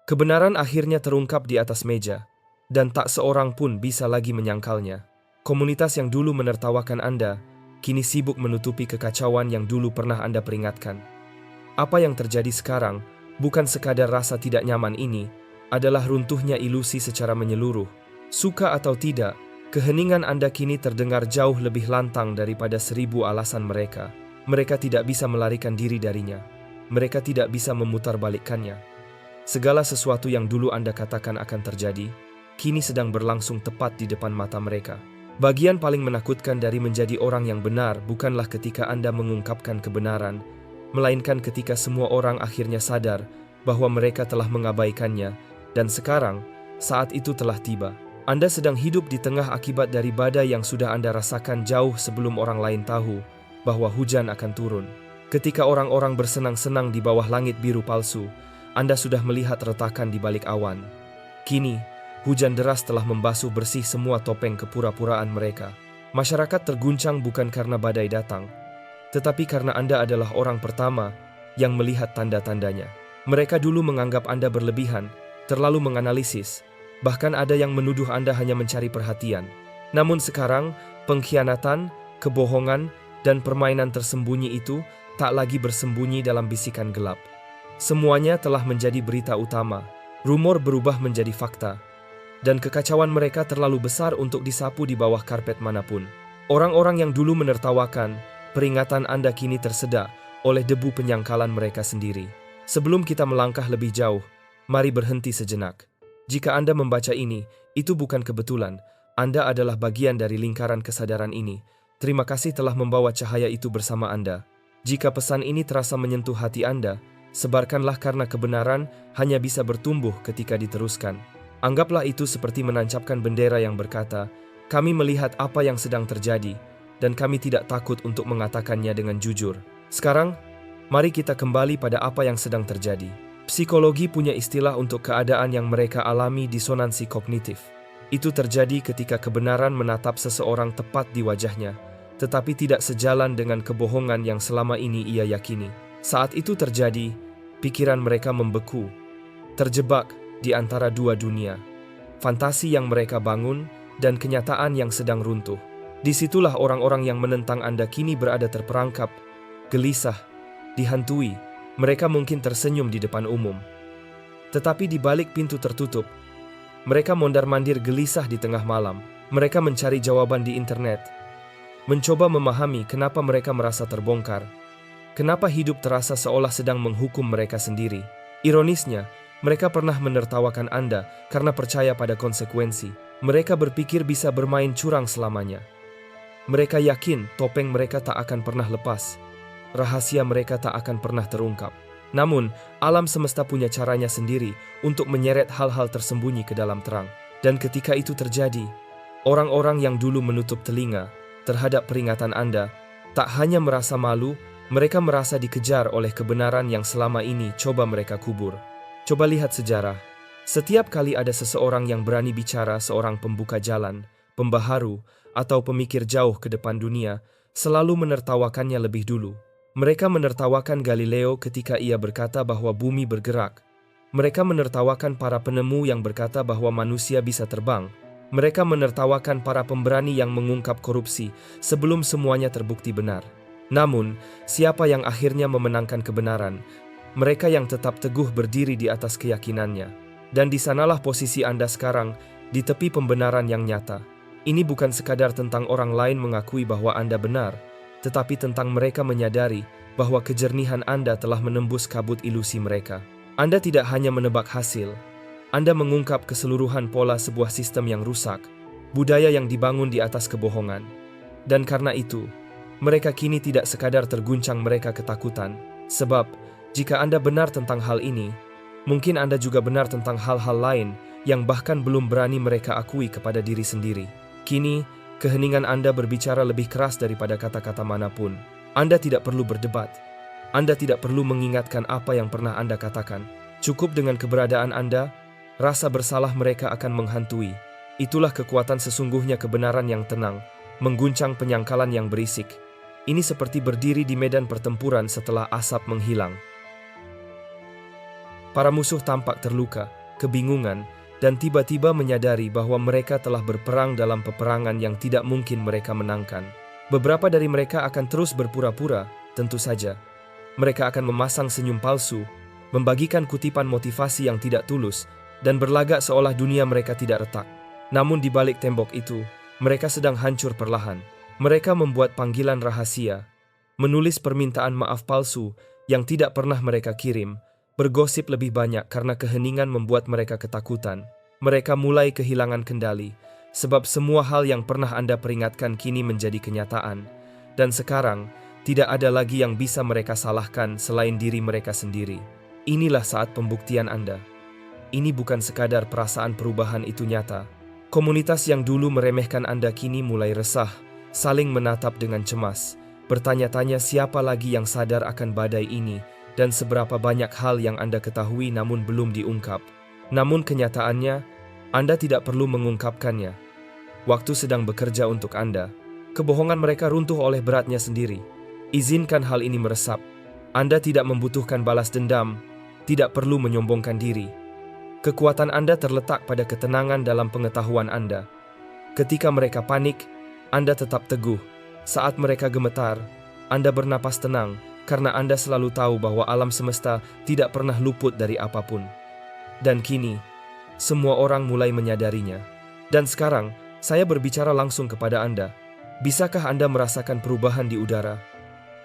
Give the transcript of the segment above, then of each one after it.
Kebenaran akhirnya terungkap di atas meja, dan tak seorang pun bisa lagi menyangkalnya. Komunitas yang dulu menertawakan Anda, kini sibuk menutupi kekacauan yang dulu pernah Anda peringatkan. Apa yang terjadi sekarang, bukan sekadar rasa tidak nyaman ini, adalah runtuhnya ilusi secara menyeluruh. Suka atau tidak, keheningan Anda kini terdengar jauh lebih lantang daripada 1000 alasan mereka. Mereka tidak bisa melarikan diri darinya. Mereka tidak bisa memutarbalikkannya. Segala sesuatu yang dulu Anda katakan akan terjadi, kini sedang berlangsung tepat di depan mata mereka. Bagian paling menakutkan dari menjadi orang yang benar bukanlah ketika Anda mengungkapkan kebenaran, melainkan ketika semua orang akhirnya sadar bahwa mereka telah mengabaikannya, dan sekarang, saat itu telah tiba. Anda sedang hidup di tengah akibat dari badai yang sudah Anda rasakan jauh sebelum orang lain tahu bahwa hujan akan turun. Ketika orang-orang bersenang-senang di bawah langit biru palsu, Anda sudah melihat retakan di balik awan. Kini, hujan deras telah membasuh bersih semua topeng kepura-puraan mereka. Masyarakat terguncang bukan karena badai datang, tetapi karena Anda adalah orang pertama yang melihat tanda-tandanya. Mereka dulu menganggap Anda berlebihan, terlalu menganalisis, bahkan ada yang menuduh Anda hanya mencari perhatian. Namun sekarang, pengkhianatan, kebohongan, dan permainan tersembunyi itu tak lagi bersembunyi dalam bisikan gelap. Semuanya telah menjadi berita utama, rumor berubah menjadi fakta, dan kekacauan mereka terlalu besar untuk disapu di bawah karpet manapun. Orang-orang yang dulu menertawakan, peringatan Anda kini tersedak oleh debu penyangkalan mereka sendiri. Sebelum kita melangkah lebih jauh, mari berhenti sejenak. Jika Anda membaca ini, itu bukan kebetulan. Anda adalah bagian dari lingkaran kesadaran ini. Terima kasih telah membawa cahaya itu bersama Anda. Jika pesan ini terasa menyentuh hati Anda, sebarkanlah karena kebenaran hanya bisa bertumbuh ketika diteruskan. Anggaplah itu seperti menancapkan bendera yang berkata, kami melihat apa yang sedang terjadi, dan kami tidak takut untuk mengatakannya dengan jujur. Sekarang, mari kita kembali pada apa yang sedang terjadi. Psikologi punya istilah untuk keadaan yang mereka alami disonansi kognitif. Itu terjadi ketika kebenaran menatap seseorang tepat di wajahnya, tetapi tidak sejalan dengan kebohongan yang selama ini ia yakini. Saat itu terjadi, pikiran mereka membeku, terjebak di antara dua dunia, fantasi yang mereka bangun dan kenyataan yang sedang runtuh. Disitulah orang-orang yang menentang Anda kini berada terperangkap, gelisah, dihantui. Mereka mungkin tersenyum di depan umum, tetapi di balik pintu tertutup, mereka mondar-mandir gelisah di tengah malam. Mereka mencari jawaban di internet, mencoba memahami kenapa mereka merasa terbongkar, kenapa hidup terasa seolah sedang menghukum mereka sendiri. Ironisnya, mereka pernah menertawakan Anda karena percaya pada konsekuensi. Mereka berpikir bisa bermain curang selamanya. Mereka yakin topeng mereka tak akan pernah lepas. Rahasia mereka tak akan pernah terungkap. Namun, alam semesta punya caranya sendiri untuk menyeret hal-hal tersembunyi ke dalam terang. Dan ketika itu terjadi, orang-orang yang dulu menutup telinga terhadap peringatan Anda tak hanya merasa malu, mereka merasa dikejar oleh kebenaran yang selama ini coba mereka kubur. Coba lihat sejarah. Setiap kali ada seseorang yang berani bicara, seorang pembuka jalan, pembaharu, atau pemikir jauh ke depan dunia, selalu menertawakannya lebih dulu. Mereka menertawakan Galileo ketika ia berkata bahwa bumi bergerak. Mereka menertawakan para penemu yang berkata bahwa manusia bisa terbang. Mereka menertawakan para pemberani yang mengungkap korupsi sebelum semuanya terbukti benar. Namun, siapa yang akhirnya memenangkan kebenaran? Mereka yang tetap teguh berdiri di atas keyakinannya. Dan di sanalah posisi Anda sekarang, di tepi pembenaran yang nyata. Ini bukan sekadar tentang orang lain mengakui bahwa Anda benar, tetapi tentang mereka menyadari bahwa kejernihan Anda telah menembus kabut ilusi mereka. Anda tidak hanya menebak hasil, Anda mengungkap keseluruhan pola sebuah sistem yang rusak, budaya yang dibangun di atas kebohongan. Dan karena itu, mereka kini tidak sekadar terguncang, mereka ketakutan. Sebab, jika Anda benar tentang hal ini, mungkin Anda juga benar tentang hal-hal lain yang bahkan belum berani mereka akui kepada diri sendiri. Kini, keheningan Anda berbicara lebih keras daripada kata-kata manapun. Anda tidak perlu berdebat. Anda tidak perlu mengingatkan apa yang pernah Anda katakan. Cukup dengan keberadaan Anda, rasa bersalah mereka akan menghantui. Itulah kekuatan sesungguhnya kebenaran yang tenang, mengguncang penyangkalan yang berisik. Ini seperti berdiri di medan pertempuran setelah asap menghilang. Para musuh tampak terluka, kebingungan, dan tiba-tiba menyadari bahwa mereka telah berperang dalam peperangan yang tidak mungkin mereka menangkan. Beberapa dari mereka akan terus berpura-pura, tentu saja. Mereka akan memasang senyum palsu, membagikan kutipan motivasi yang tidak tulus, dan berlagak seolah dunia mereka tidak retak. Namun di balik tembok itu, mereka sedang hancur perlahan. Mereka membuat panggilan rahasia, menulis permintaan maaf palsu yang tidak pernah mereka kirim, bergosip lebih banyak karena keheningan membuat mereka ketakutan. Mereka mulai kehilangan kendali, sebab semua hal yang pernah Anda peringatkan kini menjadi kenyataan. Dan sekarang, tidak ada lagi yang bisa mereka salahkan selain diri mereka sendiri. Inilah saat pembuktian Anda. Ini bukan sekadar perasaan perubahan itu nyata. Komunitas yang dulu meremehkan Anda kini mulai resah, saling menatap dengan cemas, bertanya-tanya siapa lagi yang sadar akan badai ini, dan seberapa banyak hal yang Anda ketahui namun belum diungkap. Namun kenyataannya, Anda tidak perlu mengungkapkannya. Waktu sedang bekerja untuk Anda. Kebohongan mereka runtuh oleh beratnya sendiri. Izinkan hal ini meresap. Anda tidak membutuhkan balas dendam, tidak perlu menyombongkan diri. Kekuatan Anda terletak pada ketenangan dalam pengetahuan Anda. Ketika mereka panik, Anda tetap teguh. Saat mereka gemetar, Anda bernapas tenang, karena Anda selalu tahu bahwa alam semesta tidak pernah luput dari apapun. Dan kini, semua orang mulai menyadarinya. Dan sekarang, saya berbicara langsung kepada Anda. Bisakah Anda merasakan perubahan di udara?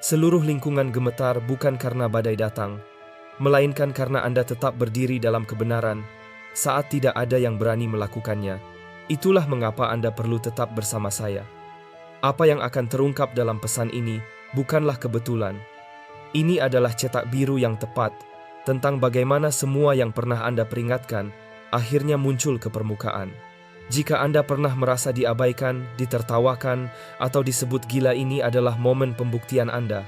Seluruh lingkungan gemetar bukan karena badai datang, melainkan karena Anda tetap berdiri dalam kebenaran saat tidak ada yang berani melakukannya. Itulah mengapa Anda perlu tetap bersama saya. Apa yang akan terungkap dalam pesan ini bukanlah kebetulan. Ini adalah cetak biru yang tepat tentang bagaimana semua yang pernah Anda peringatkan akhirnya muncul ke permukaan. Jika Anda pernah merasa diabaikan, ditertawakan, atau disebut gila, ini adalah momen pembuktian Anda.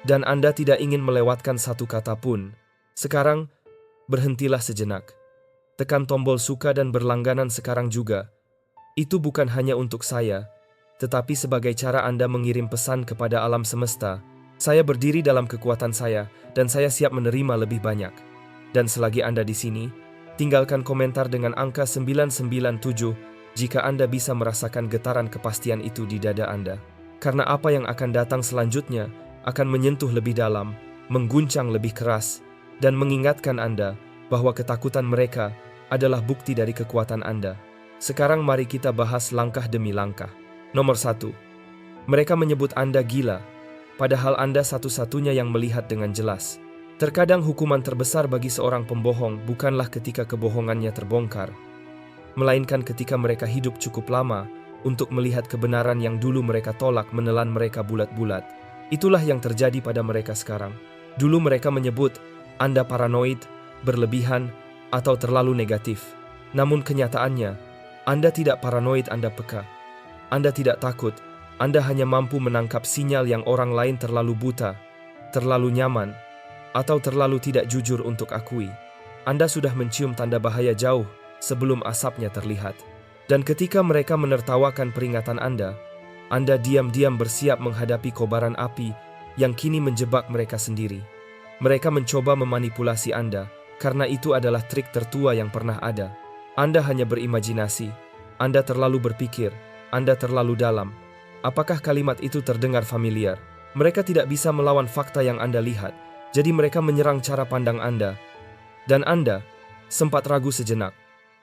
Dan Anda tidak ingin melewatkan satu kata pun. Sekarang, berhentilah sejenak. Tekan tombol suka dan berlangganan sekarang juga. Itu bukan hanya untuk saya, tetapi sebagai cara Anda mengirim pesan kepada alam semesta. Saya berdiri dalam kekuatan saya, dan saya siap menerima lebih banyak. Dan selagi Anda di sini, tinggalkan komentar dengan angka 997 jika Anda bisa merasakan getaran kepastian itu di dada Anda. Karena apa yang akan datang selanjutnya akan menyentuh lebih dalam, mengguncang lebih keras, dan mengingatkan Anda bahwa ketakutan mereka adalah bukti dari kekuatan Anda. Sekarang mari kita bahas langkah demi langkah. Nomor 1. Mereka menyebut Anda gila, padahal Anda satu-satunya yang melihat dengan jelas. Terkadang hukuman terbesar bagi seorang pembohong bukanlah ketika kebohongannya terbongkar, melainkan ketika mereka hidup cukup lama untuk melihat kebenaran yang dulu mereka tolak menelan mereka bulat-bulat. Itulah yang terjadi pada mereka sekarang. Dulu mereka menyebut Anda paranoid, berlebihan, atau terlalu negatif. Namun kenyataannya, Anda tidak paranoid, Anda peka. Anda tidak takut. Anda hanya mampu menangkap sinyal yang orang lain terlalu buta, terlalu nyaman, atau terlalu tidak jujur untuk akui. Anda sudah mencium tanda bahaya jauh sebelum asapnya terlihat. Dan ketika mereka menertawakan peringatan Anda diam-diam bersiap menghadapi kobaran api yang kini menjebak mereka sendiri. Mereka mencoba memanipulasi Anda, karena itu adalah trik tertua yang pernah ada. Anda hanya berimajinasi, Anda terlalu berpikir, Anda terlalu dalam. Apakah kalimat itu terdengar familiar? Mereka tidak bisa melawan fakta yang Anda lihat, jadi mereka menyerang cara pandang Anda. Dan Anda sempat ragu sejenak,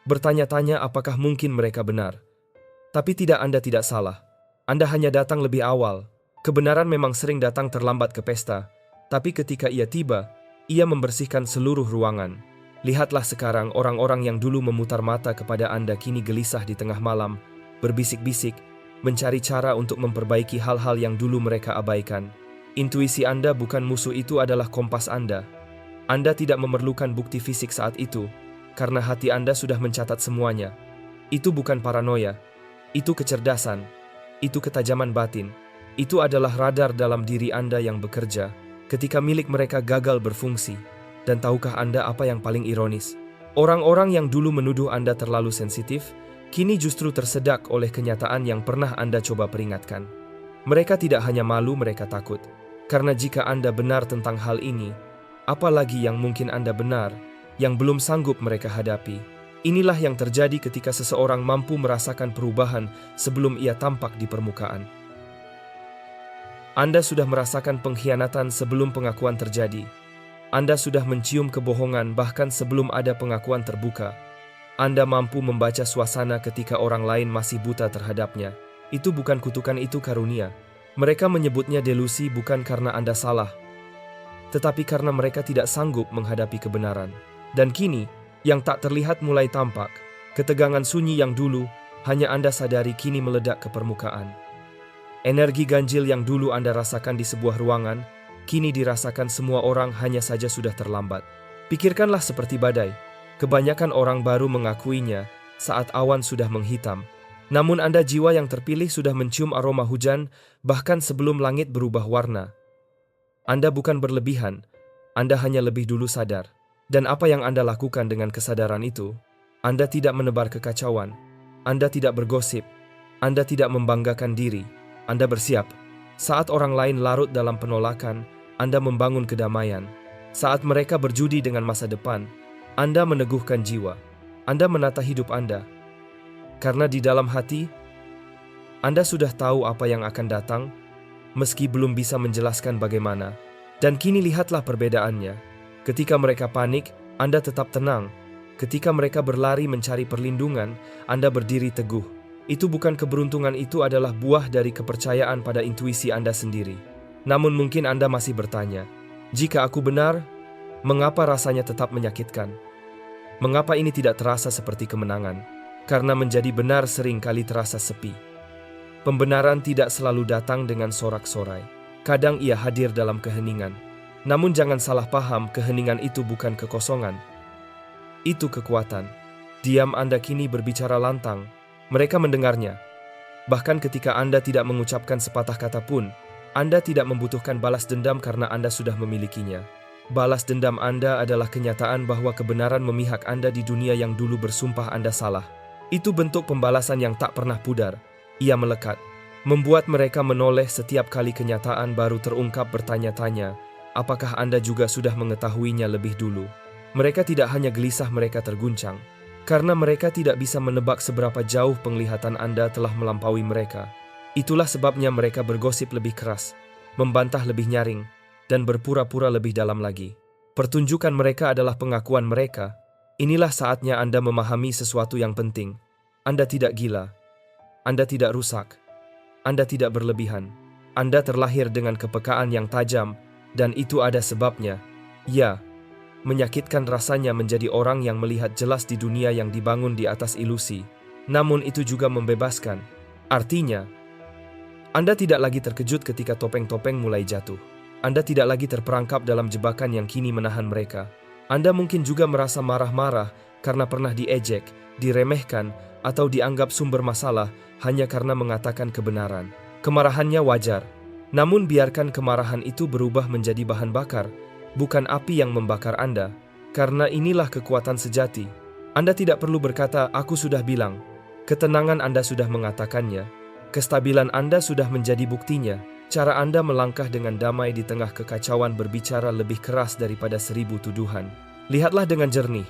bertanya-tanya apakah mungkin mereka benar. Tapi tidak, Anda tidak salah. Anda hanya datang lebih awal. Kebenaran memang sering datang terlambat ke pesta, tapi ketika ia tiba, ia membersihkan seluruh ruangan. Lihatlah sekarang orang-orang yang dulu memutar mata kepada Anda kini gelisah di tengah malam, berbisik-bisik, mencari cara untuk memperbaiki hal-hal yang dulu mereka abaikan. Intuisi Anda bukan musuh, itu adalah kompas Anda. Anda tidak memerlukan bukti fisik saat itu, karena hati Anda sudah mencatat semuanya. Itu bukan paranoia, itu kecerdasan, itu ketajaman batin. Itu adalah radar dalam diri Anda yang bekerja ketika milik mereka gagal berfungsi. Dan tahukah Anda apa yang paling ironis? Orang-orang yang dulu menuduh Anda terlalu sensitif, kini justru tersedak oleh kenyataan yang pernah Anda coba peringatkan. Mereka tidak hanya malu, mereka takut. Karena jika Anda benar tentang hal ini, apalagi yang mungkin Anda benar, yang belum sanggup mereka hadapi. Inilah yang terjadi ketika seseorang mampu merasakan perubahan sebelum ia tampak di permukaan. Anda sudah merasakan pengkhianatan sebelum pengakuan terjadi. Anda sudah mencium kebohongan bahkan sebelum ada pengakuan terbuka. Anda mampu membaca suasana ketika orang lain masih buta terhadapnya. Itu bukan kutukan, itu karunia. Mereka menyebutnya delusi bukan karena Anda salah, tetapi karena mereka tidak sanggup menghadapi kebenaran. Dan kini, yang tak terlihat mulai tampak. Ketegangan sunyi yang dulu hanya Anda sadari kini meledak ke permukaan. Energi ganjil yang dulu Anda rasakan di sebuah ruangan, kini dirasakan semua orang, hanya saja sudah terlambat. Pikirkanlah seperti badai. Kebanyakan orang baru mengakuinya saat awan sudah menghitam. Namun Anda, jiwa yang terpilih, sudah mencium aroma hujan bahkan sebelum langit berubah warna. Anda bukan berlebihan, Anda hanya lebih dulu sadar. Dan apa yang Anda lakukan dengan kesadaran itu? Anda tidak menebar kekacauan, Anda tidak bergosip, Anda tidak membanggakan diri, Anda bersiap. Saat orang lain larut dalam penolakan, Anda membangun kedamaian. Saat mereka berjudi dengan masa depan, Anda meneguhkan jiwa. Anda menata hidup Anda. Karena di dalam hati, Anda sudah tahu apa yang akan datang, meski belum bisa menjelaskan bagaimana. Dan kini lihatlah perbedaannya. Ketika mereka panik, Anda tetap tenang. Ketika mereka berlari mencari perlindungan, Anda berdiri teguh. Itu bukan keberuntungan, itu adalah buah dari kepercayaan pada intuisi Anda sendiri. Namun mungkin Anda masih bertanya, jika aku benar, mengapa rasanya tetap menyakitkan? Mengapa ini tidak terasa seperti kemenangan? Karena menjadi benar sering kali terasa sepi. Pembenaran tidak selalu datang dengan sorak-sorai. Kadang ia hadir dalam keheningan. Namun jangan salah paham, keheningan itu bukan kekosongan. Itu kekuatan. Diam Anda kini berbicara lantang. Mereka mendengarnya. Bahkan ketika Anda tidak mengucapkan sepatah kata pun, Anda tidak membutuhkan balas dendam karena Anda sudah memilikinya. Balas dendam Anda adalah kenyataan bahwa kebenaran memihak Anda di dunia yang dulu bersumpah Anda salah. Itu bentuk pembalasan yang tak pernah pudar. Ia melekat, membuat mereka menoleh setiap kali kenyataan baru terungkap, bertanya-tanya, apakah Anda juga sudah mengetahuinya lebih dulu? Mereka tidak hanya gelisah, mereka terguncang. Karena mereka tidak bisa menebak seberapa jauh penglihatan Anda telah melampaui mereka. Itulah sebabnya mereka bergosip lebih keras, membantah lebih nyaring, dan berpura-pura lebih dalam lagi. Pertunjukan mereka adalah pengakuan mereka. Inilah saatnya Anda memahami sesuatu yang penting. Anda tidak gila. Anda tidak rusak. Anda tidak berlebihan. Anda terlahir dengan kepekaan yang tajam, dan itu ada sebabnya. Ya, menyakitkan rasanya menjadi orang yang melihat jelas di dunia yang dibangun di atas ilusi. Namun itu juga membebaskan. Artinya, Anda tidak lagi terkejut ketika topeng-topeng mulai jatuh. Anda tidak lagi terperangkap dalam jebakan yang kini menahan mereka. Anda mungkin juga merasa marah-marah karena pernah diejek, diremehkan, atau dianggap sumber masalah hanya karena mengatakan kebenaran. Kemarahannya wajar. Namun biarkan kemarahan itu berubah menjadi bahan bakar, bukan api yang membakar Anda. Karena inilah kekuatan sejati. Anda tidak perlu berkata, aku sudah bilang. Ketenangan Anda sudah mengatakannya. Kestabilan Anda sudah menjadi buktinya. Cara Anda melangkah dengan damai di tengah kekacauan berbicara lebih keras daripada 1000 tuduhan. Lihatlah dengan jernih.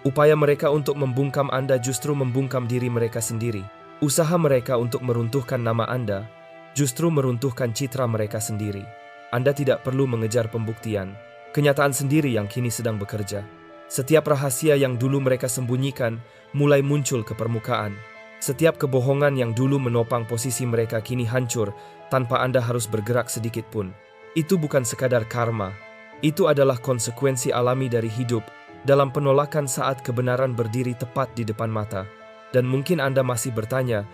Upaya mereka untuk membungkam Anda justru membungkam diri mereka sendiri. Usaha mereka untuk meruntuhkan nama Anda justru meruntuhkan citra mereka sendiri. Anda tidak perlu mengejar pembuktian. Kenyataan sendiri yang kini sedang bekerja. Setiap rahasia yang dulu mereka sembunyikan mulai muncul ke permukaan. Setiap kebohongan yang dulu menopang posisi mereka kini hancur tanpa Anda harus bergerak sedikit pun. Itu bukan sekadar karma. Itu adalah konsekuensi alami dari hidup dalam penolakan saat kebenaran berdiri tepat di depan mata. Dan mungkin Anda masih bertanya,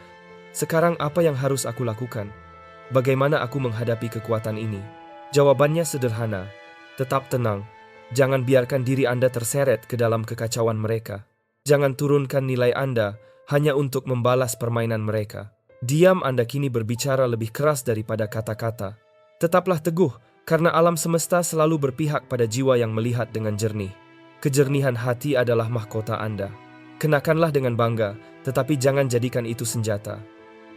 sekarang apa yang harus aku lakukan? Bagaimana aku menghadapi kekuatan ini? Jawabannya sederhana. Tetap tenang. Jangan biarkan diri Anda terseret ke dalam kekacauan mereka. Jangan turunkan nilai Anda hanya untuk membalas permainan mereka. Diam Anda kini berbicara lebih keras daripada kata-kata. Tetaplah teguh, karena alam semesta selalu berpihak pada jiwa yang melihat dengan jernih. Kejernihan hati adalah mahkota Anda. Kenakanlah dengan bangga, tetapi jangan jadikan itu senjata.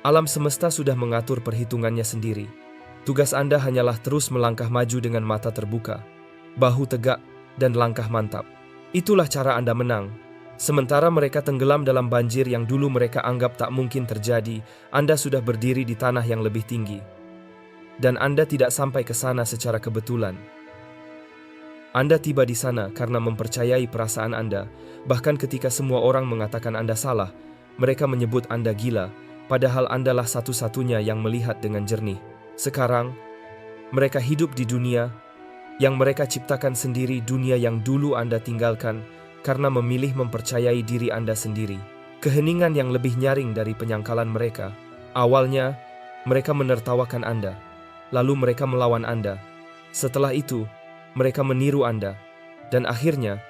Alam semesta sudah mengatur perhitungannya sendiri. Tugas Anda hanyalah terus melangkah maju dengan mata terbuka, bahu tegak, dan langkah mantap. Itulah cara Anda menang. Sementara mereka tenggelam dalam banjir yang dulu mereka anggap tak mungkin terjadi, Anda sudah berdiri di tanah yang lebih tinggi. Dan Anda tidak sampai ke sana secara kebetulan. Anda tiba di sana karena mempercayai perasaan Anda. Bahkan ketika semua orang mengatakan Anda salah, mereka menyebut Anda gila, padahal Andalah satu-satunya yang melihat dengan jernih. Sekarang, mereka hidup di dunia yang mereka ciptakan sendiri, dunia yang dulu Anda tinggalkan karena memilih mempercayai diri Anda sendiri. Keheningan yang lebih nyaring dari penyangkalan mereka. Awalnya, mereka menertawakan Anda. Lalu mereka melawan Anda. Setelah itu, mereka meniru Anda. Dan akhirnya,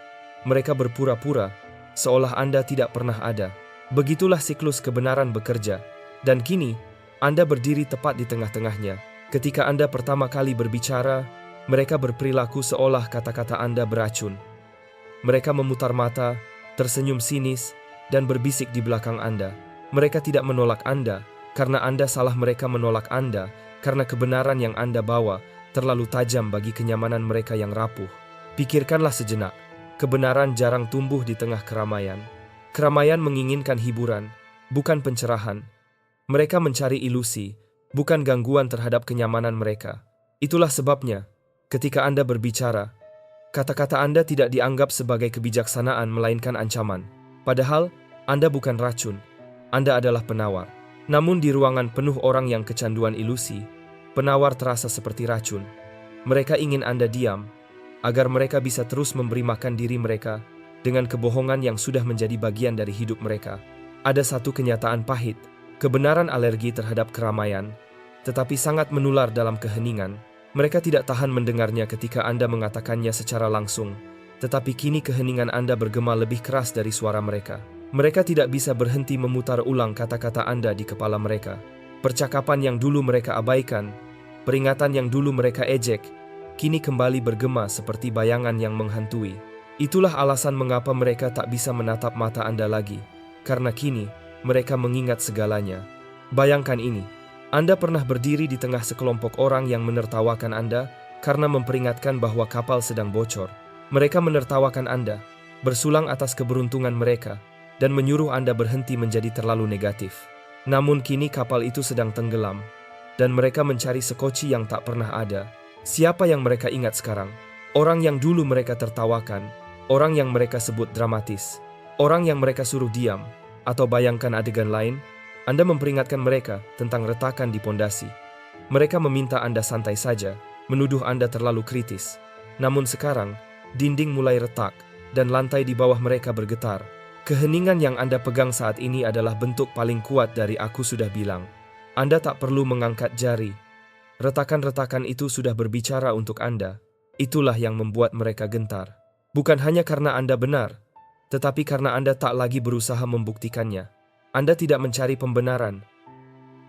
mereka berpura-pura seolah Anda tidak pernah ada. Begitulah siklus kebenaran bekerja. Dan kini, Anda berdiri tepat di tengah-tengahnya. Ketika Anda pertama kali berbicara, mereka berperilaku seolah kata-kata Anda beracun. Mereka memutar mata, tersenyum sinis, dan berbisik di belakang Anda. Mereka tidak menolak Anda, karena Anda salah. Mereka menolak Anda, karena kebenaran yang Anda bawa terlalu tajam bagi kenyamanan mereka yang rapuh. Pikirkanlah sejenak, kebenaran jarang tumbuh di tengah keramaian. Keramaian menginginkan hiburan, bukan pencerahan. Mereka mencari ilusi, bukan gangguan terhadap kenyamanan mereka. Itulah sebabnya, ketika Anda berbicara, kata-kata Anda tidak dianggap sebagai kebijaksanaan melainkan ancaman. Padahal, Anda bukan racun. Anda adalah penawar. Namun di ruangan penuh orang yang kecanduan ilusi, penawar terasa seperti racun. Mereka ingin Anda diam, agar mereka bisa terus memberi makan diri mereka dengan kebohongan yang sudah menjadi bagian dari hidup mereka. Ada satu kenyataan pahit, kebenaran alergi terhadap keramaian, tetapi sangat menular dalam keheningan. Mereka tidak tahan mendengarnya ketika Anda mengatakannya secara langsung, tetapi kini keheningan Anda bergema lebih keras dari suara mereka. Mereka tidak bisa berhenti memutar ulang kata-kata Anda di kepala mereka. Percakapan yang dulu mereka abaikan, peringatan yang dulu mereka ejek, kini kembali bergema seperti bayangan yang menghantui. Itulah alasan mengapa mereka tak bisa menatap mata Anda lagi, karena kini mereka mengingat segalanya. Bayangkan ini. Anda pernah berdiri di tengah sekelompok orang yang menertawakan Anda karena memperingatkan bahwa kapal sedang bocor. Mereka menertawakan Anda, bersulang atas keberuntungan mereka, dan menyuruh Anda berhenti menjadi terlalu negatif. Namun kini kapal itu sedang tenggelam, dan mereka mencari sekoci yang tak pernah ada. Siapa yang mereka ingat sekarang? Orang yang dulu mereka tertawakan, orang yang mereka sebut dramatis, orang yang mereka suruh diam, atau bayangkan adegan lain. Anda memperingatkan mereka tentang retakan di pondasi. Mereka meminta Anda santai saja, menuduh Anda terlalu kritis. Namun sekarang, dinding mulai retak dan lantai di bawah mereka bergetar. Keheningan yang Anda pegang saat ini adalah bentuk paling kuat dari aku sudah bilang. Anda tak perlu mengangkat jari. Retakan-retakan itu sudah berbicara untuk Anda. Itulah yang membuat mereka gentar. Bukan hanya karena Anda benar, tetapi karena Anda tak lagi berusaha membuktikannya. Anda tidak mencari pembenaran,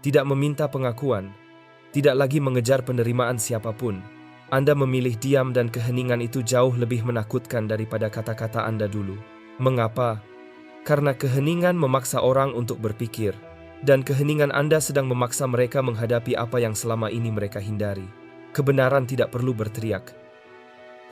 tidak meminta pengakuan, tidak lagi mengejar penerimaan siapapun. Anda memilih diam dan keheningan itu jauh lebih menakutkan daripada kata-kata Anda dulu. Mengapa? Karena keheningan memaksa orang untuk berpikir, dan keheningan Anda sedang memaksa mereka menghadapi apa yang selama ini mereka hindari. Kebenaran tidak perlu berteriak.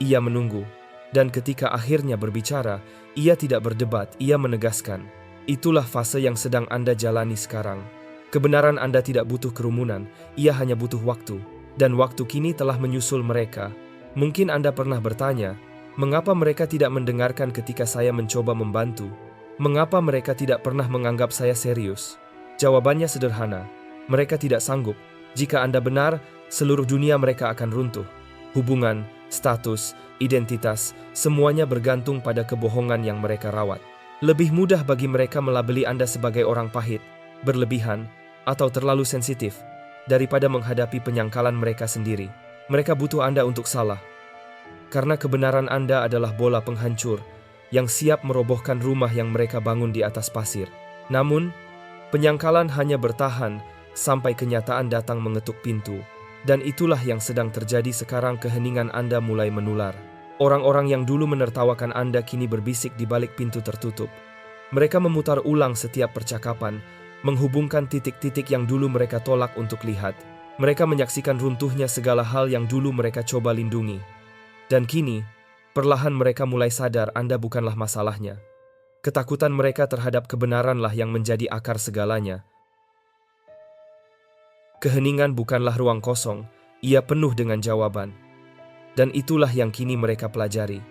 Ia menunggu, dan ketika akhirnya berbicara, ia tidak berdebat, ia menegaskan. Itulah fase yang sedang Anda jalani sekarang. Kebenaran Anda tidak butuh kerumunan, ia hanya butuh waktu. Dan waktu kini telah menyusul mereka. Mungkin Anda pernah bertanya, mengapa mereka tidak mendengarkan ketika saya mencoba membantu? Mengapa mereka tidak pernah menganggap saya serius? Jawabannya sederhana, mereka tidak sanggup. Jika Anda benar, seluruh dunia mereka akan runtuh. Hubungan, status, identitas, semuanya bergantung pada kebohongan yang mereka rawat. Lebih mudah bagi mereka melabeli Anda sebagai orang pahit, berlebihan, atau terlalu sensitif, daripada menghadapi penyangkalan mereka sendiri. Mereka butuh Anda untuk salah. Karena kebenaran Anda adalah bola penghancur yang siap merobohkan rumah yang mereka bangun di atas pasir. Namun, penyangkalan hanya bertahan sampai kenyataan datang mengetuk pintu. Dan itulah yang sedang terjadi sekarang. Keheningan Anda mulai menular. Orang-orang yang dulu menertawakan Anda kini berbisik di balik pintu tertutup. Mereka memutar ulang setiap percakapan, menghubungkan titik-titik yang dulu mereka tolak untuk lihat. Mereka menyaksikan runtuhnya segala hal yang dulu mereka coba lindungi. Dan kini, Perlahan mereka mulai sadar Anda bukanlah masalahnya. Ketakutan mereka terhadap kebenaranlah yang menjadi akar segalanya. Keheningan bukanlah ruang kosong, ia penuh dengan jawaban. Dan itulah yang kini mereka pelajari.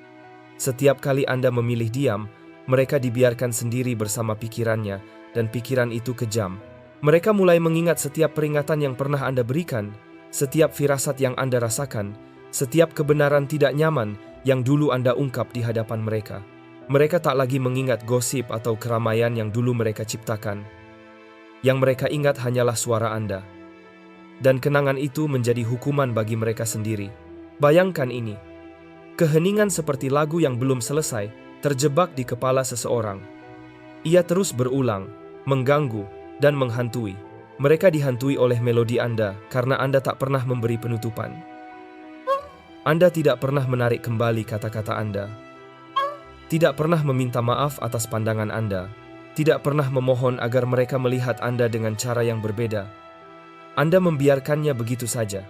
Setiap kali Anda memilih diam, mereka dibiarkan sendiri bersama pikirannya, dan pikiran itu kejam. Mereka mulai mengingat setiap peringatan yang pernah Anda berikan, setiap firasat yang Anda rasakan, setiap kebenaran tidak nyaman yang dulu Anda ungkap di hadapan mereka. Mereka tak lagi mengingat gosip atau keramaian yang dulu mereka ciptakan. Yang mereka ingat hanyalah suara Anda. Dan kenangan itu menjadi hukuman bagi mereka sendiri. Bayangkan ini. Keheningan seperti lagu yang belum selesai, terjebak di kepala seseorang. Ia terus berulang, mengganggu, dan menghantui. Mereka dihantui oleh melodi Anda karena Anda tak pernah memberi penutupan. Anda tidak pernah menarik kembali kata-kata Anda. Tidak pernah meminta maaf atas pandangan Anda. Tidak pernah memohon agar mereka melihat Anda dengan cara yang berbeda. Anda membiarkannya begitu saja.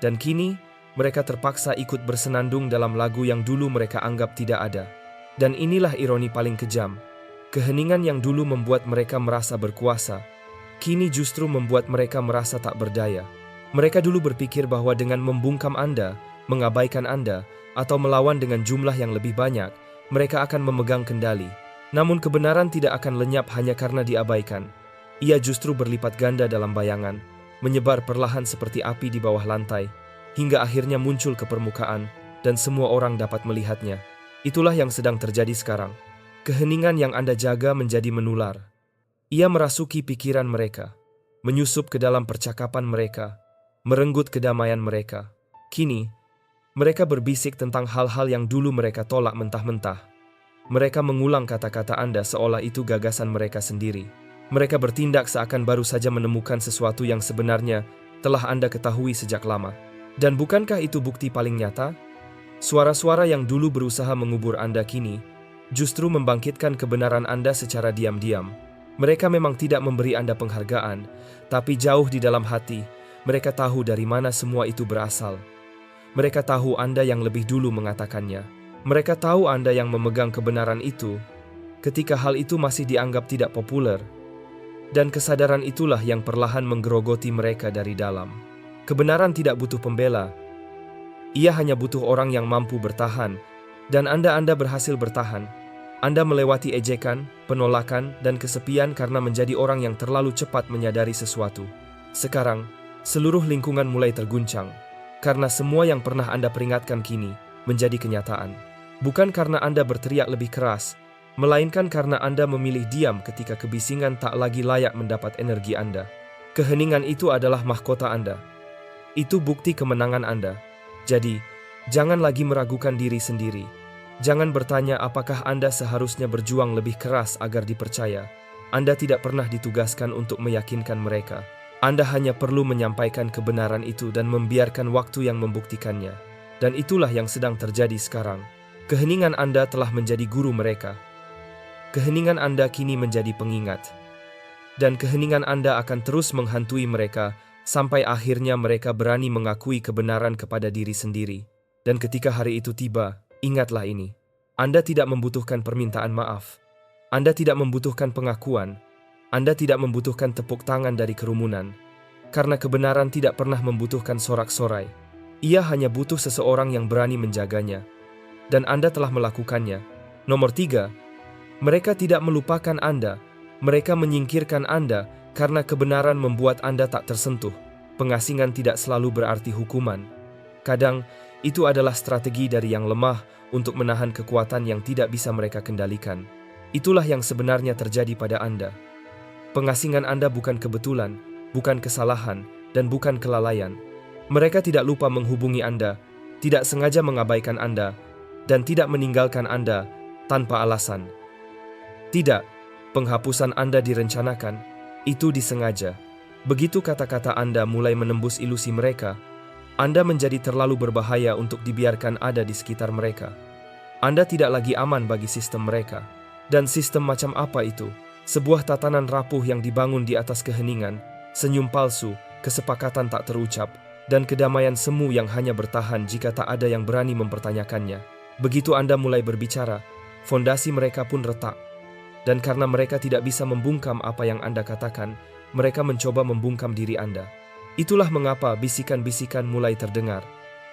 Dan kini, mereka terpaksa ikut bersenandung dalam lagu yang dulu mereka anggap tidak ada. Dan inilah ironi paling kejam. Keheningan yang dulu membuat mereka merasa berkuasa, kini justru membuat mereka merasa tak berdaya. Mereka dulu berpikir bahwa dengan membungkam Anda, mengabaikan Anda, atau melawan dengan jumlah yang lebih banyak, mereka akan memegang kendali. Namun kebenaran tidak akan lenyap hanya karena diabaikan. Ia justru berlipat ganda dalam bayangan, menyebar perlahan seperti api di bawah lantai, hingga akhirnya muncul ke permukaan, dan semua orang dapat melihatnya. Itulah yang sedang terjadi sekarang. Keheningan yang Anda jaga menjadi menular. Ia merasuki pikiran mereka, menyusup ke dalam percakapan mereka, merenggut kedamaian mereka. Kini, mereka berbisik tentang hal-hal yang dulu mereka tolak mentah-mentah. Mereka mengulang kata-kata Anda seolah itu gagasan mereka sendiri. Mereka bertindak seakan baru saja menemukan sesuatu yang sebenarnya telah Anda ketahui sejak lama. Dan bukankah itu bukti paling nyata? Suara-suara yang dulu berusaha mengubur Anda kini justru membangkitkan kebenaran Anda secara diam-diam. Mereka memang tidak memberi Anda penghargaan, tapi jauh di dalam hati, mereka tahu dari mana semua itu berasal. Mereka tahu Anda yang lebih dulu mengatakannya. Mereka tahu Anda yang memegang kebenaran itu, ketika hal itu masih dianggap tidak populer. Dan kesadaran itulah yang perlahan menggerogoti mereka dari dalam. Kebenaran tidak butuh pembela. Ia hanya butuh orang yang mampu bertahan, dan Anda berhasil bertahan. Anda melewati ejekan, penolakan, dan kesepian karena menjadi orang yang terlalu cepat menyadari sesuatu. Sekarang, seluruh lingkungan mulai terguncang, karena semua yang pernah Anda peringatkan kini menjadi kenyataan. Bukan karena Anda berteriak lebih keras, melainkan karena Anda memilih diam ketika kebisingan tak lagi layak mendapat energi Anda. Keheningan itu adalah mahkota Anda. Itu bukti kemenangan Anda. Jadi, jangan lagi meragukan diri sendiri. Jangan bertanya apakah Anda seharusnya berjuang lebih keras agar dipercaya. Anda tidak pernah ditugaskan untuk meyakinkan mereka. Anda hanya perlu menyampaikan kebenaran itu dan membiarkan waktu yang membuktikannya. Dan itulah yang sedang terjadi sekarang. Keheningan Anda telah menjadi guru mereka. Keheningan Anda kini menjadi pengingat. Dan keheningan Anda akan terus menghantui mereka sampai akhirnya mereka berani mengakui kebenaran kepada diri sendiri. Dan ketika hari itu tiba, ingatlah ini. Anda tidak membutuhkan permintaan maaf. Anda tidak membutuhkan pengakuan. Anda tidak membutuhkan tepuk tangan dari kerumunan. Karena kebenaran tidak pernah membutuhkan sorak-sorai. Ia hanya butuh seseorang yang berani menjaganya. Dan Anda telah melakukannya. Nomor 3, mereka tidak melupakan Anda. Mereka menyingkirkan Anda karena kebenaran membuat Anda tak tersentuh. Pengasingan tidak selalu berarti hukuman. Kadang, itu adalah strategi dari yang lemah untuk menahan kekuatan yang tidak bisa mereka kendalikan. Itulah yang sebenarnya terjadi pada Anda. Pengasingan Anda bukan kebetulan, bukan kesalahan, dan bukan kelalaian. Mereka tidak lupa menghubungi Anda, tidak sengaja mengabaikan Anda, dan tidak meninggalkan Anda tanpa alasan. Tidak, penghapusan Anda direncanakan, itu disengaja. Begitu kata-kata Anda mulai menembus ilusi mereka, Anda menjadi terlalu berbahaya untuk dibiarkan ada di sekitar mereka. Anda tidak lagi aman bagi sistem mereka. Dan sistem macam apa itu? Sebuah tatanan rapuh yang dibangun di atas keheningan, senyum palsu, kesepakatan tak terucap, dan kedamaian semu yang hanya bertahan jika tak ada yang berani mempertanyakannya. Begitu Anda mulai berbicara, fondasi mereka pun retak. Dan karena mereka tidak bisa membungkam apa yang Anda katakan, mereka mencoba membungkam diri Anda. Itulah mengapa bisikan-bisikan mulai terdengar.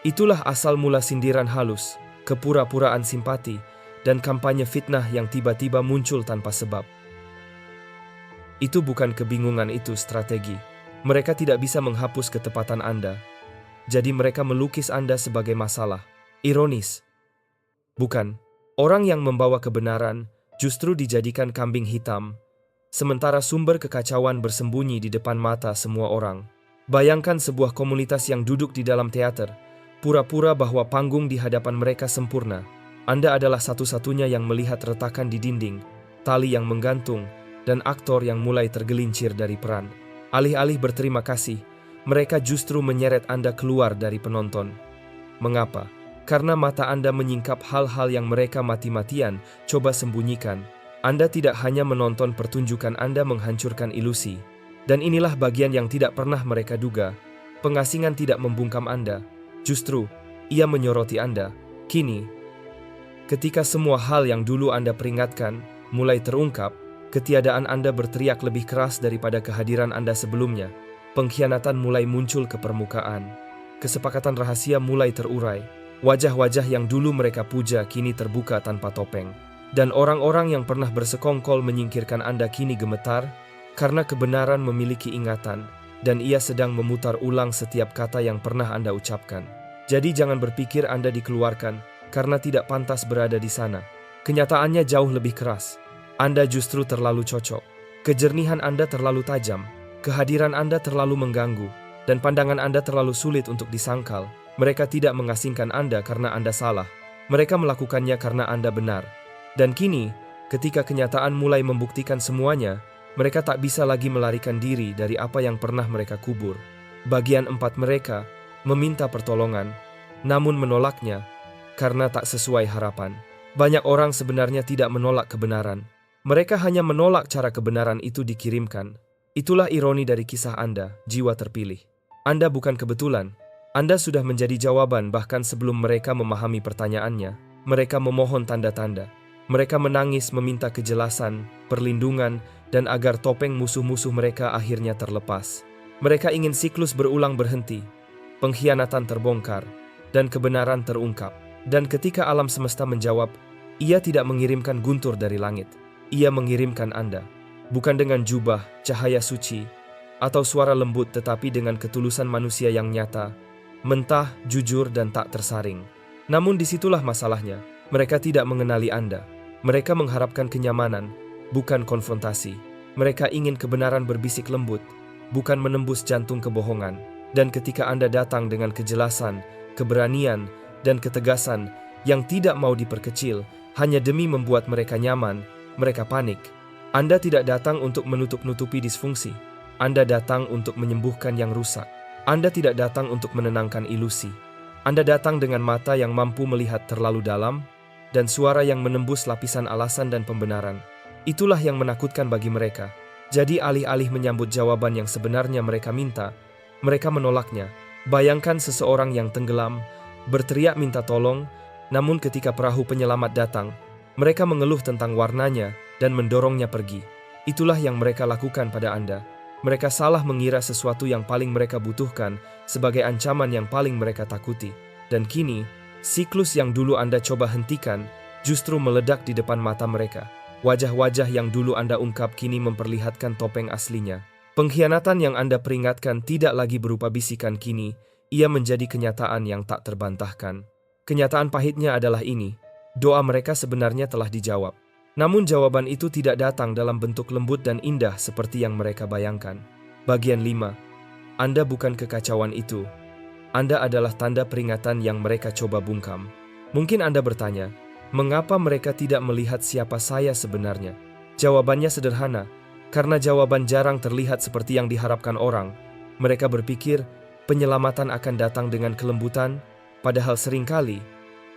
Itulah asal mula sindiran halus, kepura-puraan simpati, dan kampanye fitnah yang tiba-tiba muncul tanpa sebab. Itu bukan kebingungan, itu strategi. Mereka tidak bisa menghapus ketepatan Anda. Jadi mereka melukis Anda sebagai masalah. Ironis. Bukan. Orang yang membawa kebenaran justru dijadikan kambing hitam, sementara sumber kekacauan bersembunyi di depan mata semua orang. Bayangkan sebuah komunitas yang duduk di dalam teater, pura-pura bahwa panggung di hadapan mereka sempurna. Anda adalah satu-satunya yang melihat retakan di dinding, tali yang menggantung, dan aktor yang mulai tergelincir dari peran. Alih-alih berterima kasih, mereka justru menyeret Anda keluar dari penonton. Mengapa? Karena mata Anda menyingkap hal-hal yang mereka mati-matian coba sembunyikan. Anda tidak hanya menonton pertunjukan, Anda menghancurkan ilusi. Dan inilah bagian yang tidak pernah mereka duga. Pengasingan tidak membungkam Anda. Justru, ia menyoroti Anda. Kini, ketika semua hal yang dulu Anda peringatkan mulai terungkap, ketiadaan Anda berteriak lebih keras daripada kehadiran Anda sebelumnya. Pengkhianatan mulai muncul ke permukaan. Kesepakatan rahasia mulai terurai. Wajah-wajah yang dulu mereka puja kini terbuka tanpa topeng. Dan orang-orang yang pernah bersekongkol menyingkirkan Anda kini gemetar, karena kebenaran memiliki ingatan, dan ia sedang memutar ulang setiap kata yang pernah Anda ucapkan. Jadi jangan berpikir Anda dikeluarkan, karena tidak pantas berada di sana. Kenyataannya jauh lebih keras. Anda justru terlalu cocok. Kejernihan Anda terlalu tajam. Kehadiran Anda terlalu mengganggu. Dan pandangan Anda terlalu sulit untuk disangkal. Mereka tidak mengasingkan Anda karena Anda salah. Mereka melakukannya karena Anda benar. Dan kini, ketika kenyataan mulai membuktikan semuanya, mereka tak bisa lagi melarikan diri dari apa yang pernah mereka kubur. Bagian 4 mereka meminta pertolongan, namun menolaknya karena tak sesuai harapan. Banyak orang sebenarnya tidak menolak kebenaran. Mereka hanya menolak cara kebenaran itu dikirimkan. Itulah ironi dari kisah Anda, jiwa terpilih. Anda bukan kebetulan. Anda sudah menjadi jawaban bahkan sebelum mereka memahami pertanyaannya. Mereka memohon tanda-tanda. Mereka menangis meminta kejelasan, perlindungan, dan agar topeng musuh-musuh mereka akhirnya terlepas. Mereka ingin siklus berulang berhenti, pengkhianatan terbongkar, dan kebenaran terungkap. Dan ketika alam semesta menjawab, ia tidak mengirimkan guntur dari langit. Ia mengirimkan Anda. Bukan dengan jubah, cahaya suci, atau suara lembut, tetapi dengan ketulusan manusia yang nyata, mentah, jujur, dan tak tersaring. Namun disitulah masalahnya. Mereka tidak mengenali Anda. Mereka mengharapkan kenyamanan, bukan konfrontasi. Mereka ingin kebenaran berbisik lembut, bukan menembus jantung kebohongan. Dan ketika Anda datang dengan kejelasan, keberanian, dan ketegasan yang tidak mau diperkecil, hanya demi membuat mereka nyaman, mereka panik. Anda tidak datang untuk menutup-nutupi disfungsi. Anda datang untuk menyembuhkan yang rusak. Anda tidak datang untuk menenangkan ilusi. Anda datang dengan mata yang mampu melihat terlalu dalam dan suara yang menembus lapisan alasan dan pembenaran. Itulah yang menakutkan bagi mereka. Jadi alih-alih menyambut jawaban yang sebenarnya mereka minta, mereka menolaknya. Bayangkan seseorang yang tenggelam, berteriak minta tolong, namun ketika perahu penyelamat datang, mereka mengeluh tentang warnanya dan mendorongnya pergi. Itulah yang mereka lakukan pada Anda. Mereka salah mengira sesuatu yang paling mereka butuhkan sebagai ancaman yang paling mereka takuti. Dan kini, siklus yang dulu Anda coba hentikan justru meledak di depan mata mereka. Wajah-wajah yang dulu Anda ungkap kini memperlihatkan topeng aslinya. Pengkhianatan yang Anda peringatkan tidak lagi berupa bisikan kini, ia menjadi kenyataan yang tak terbantahkan. Kenyataan pahitnya adalah ini, doa mereka sebenarnya telah dijawab. Namun jawaban itu tidak datang dalam bentuk lembut dan indah seperti yang mereka bayangkan. Bagian 5. Anda bukan kekacauan itu. Anda adalah tanda peringatan yang mereka coba bungkam. Mungkin Anda bertanya, mengapa mereka tidak melihat siapa saya sebenarnya? Jawabannya sederhana, karena jawaban jarang terlihat seperti yang diharapkan orang. Mereka berpikir penyelamatan akan datang dengan kelembutan, padahal seringkali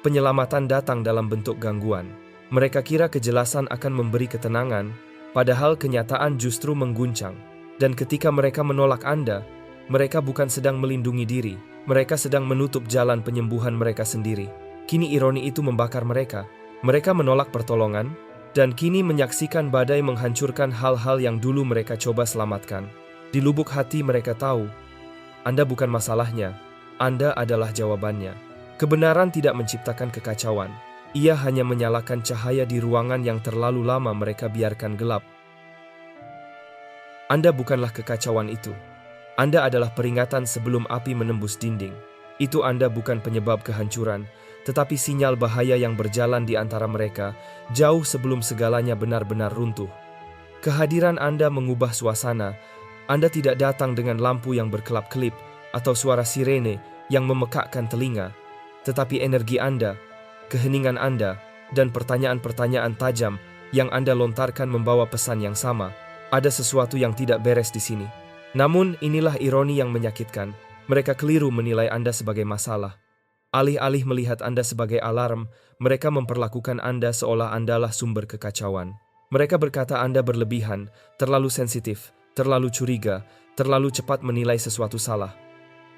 penyelamatan datang dalam bentuk gangguan. Mereka kira kejelasan akan memberi ketenangan, padahal kenyataan justru mengguncang. Dan ketika mereka menolak Anda, mereka bukan sedang melindungi diri, mereka sedang menutup jalan penyembuhan mereka sendiri. Kini ironi itu membakar mereka. Mereka menolak pertolongan, dan kini menyaksikan badai menghancurkan hal-hal yang dulu mereka coba selamatkan. Di lubuk hati mereka tahu, Anda bukan masalahnya, Anda adalah jawabannya. Kebenaran tidak menciptakan kekacauan. Ia hanya menyalakan cahaya di ruangan yang terlalu lama mereka biarkan gelap. Anda bukanlah kekacauan itu. Anda adalah peringatan sebelum api menembus dinding. Itu Anda bukan penyebab kehancuran, tetapi sinyal bahaya yang berjalan di antara mereka, jauh sebelum segalanya benar-benar runtuh. Kehadiran Anda mengubah suasana. Anda tidak datang dengan lampu yang berkelap-kelip atau suara sirene yang memekakkan telinga, tetapi energi Anda, keheningan Anda, dan pertanyaan-pertanyaan tajam yang Anda lontarkan membawa pesan yang sama. Ada sesuatu yang tidak beres di sini. Namun inilah ironi yang menyakitkan. Mereka keliru menilai Anda sebagai masalah. Alih-alih melihat Anda sebagai alarm, mereka memperlakukan Anda seolah Andalah sumber kekacauan. Mereka berkata Anda berlebihan, terlalu sensitif, terlalu curiga, terlalu cepat menilai sesuatu salah.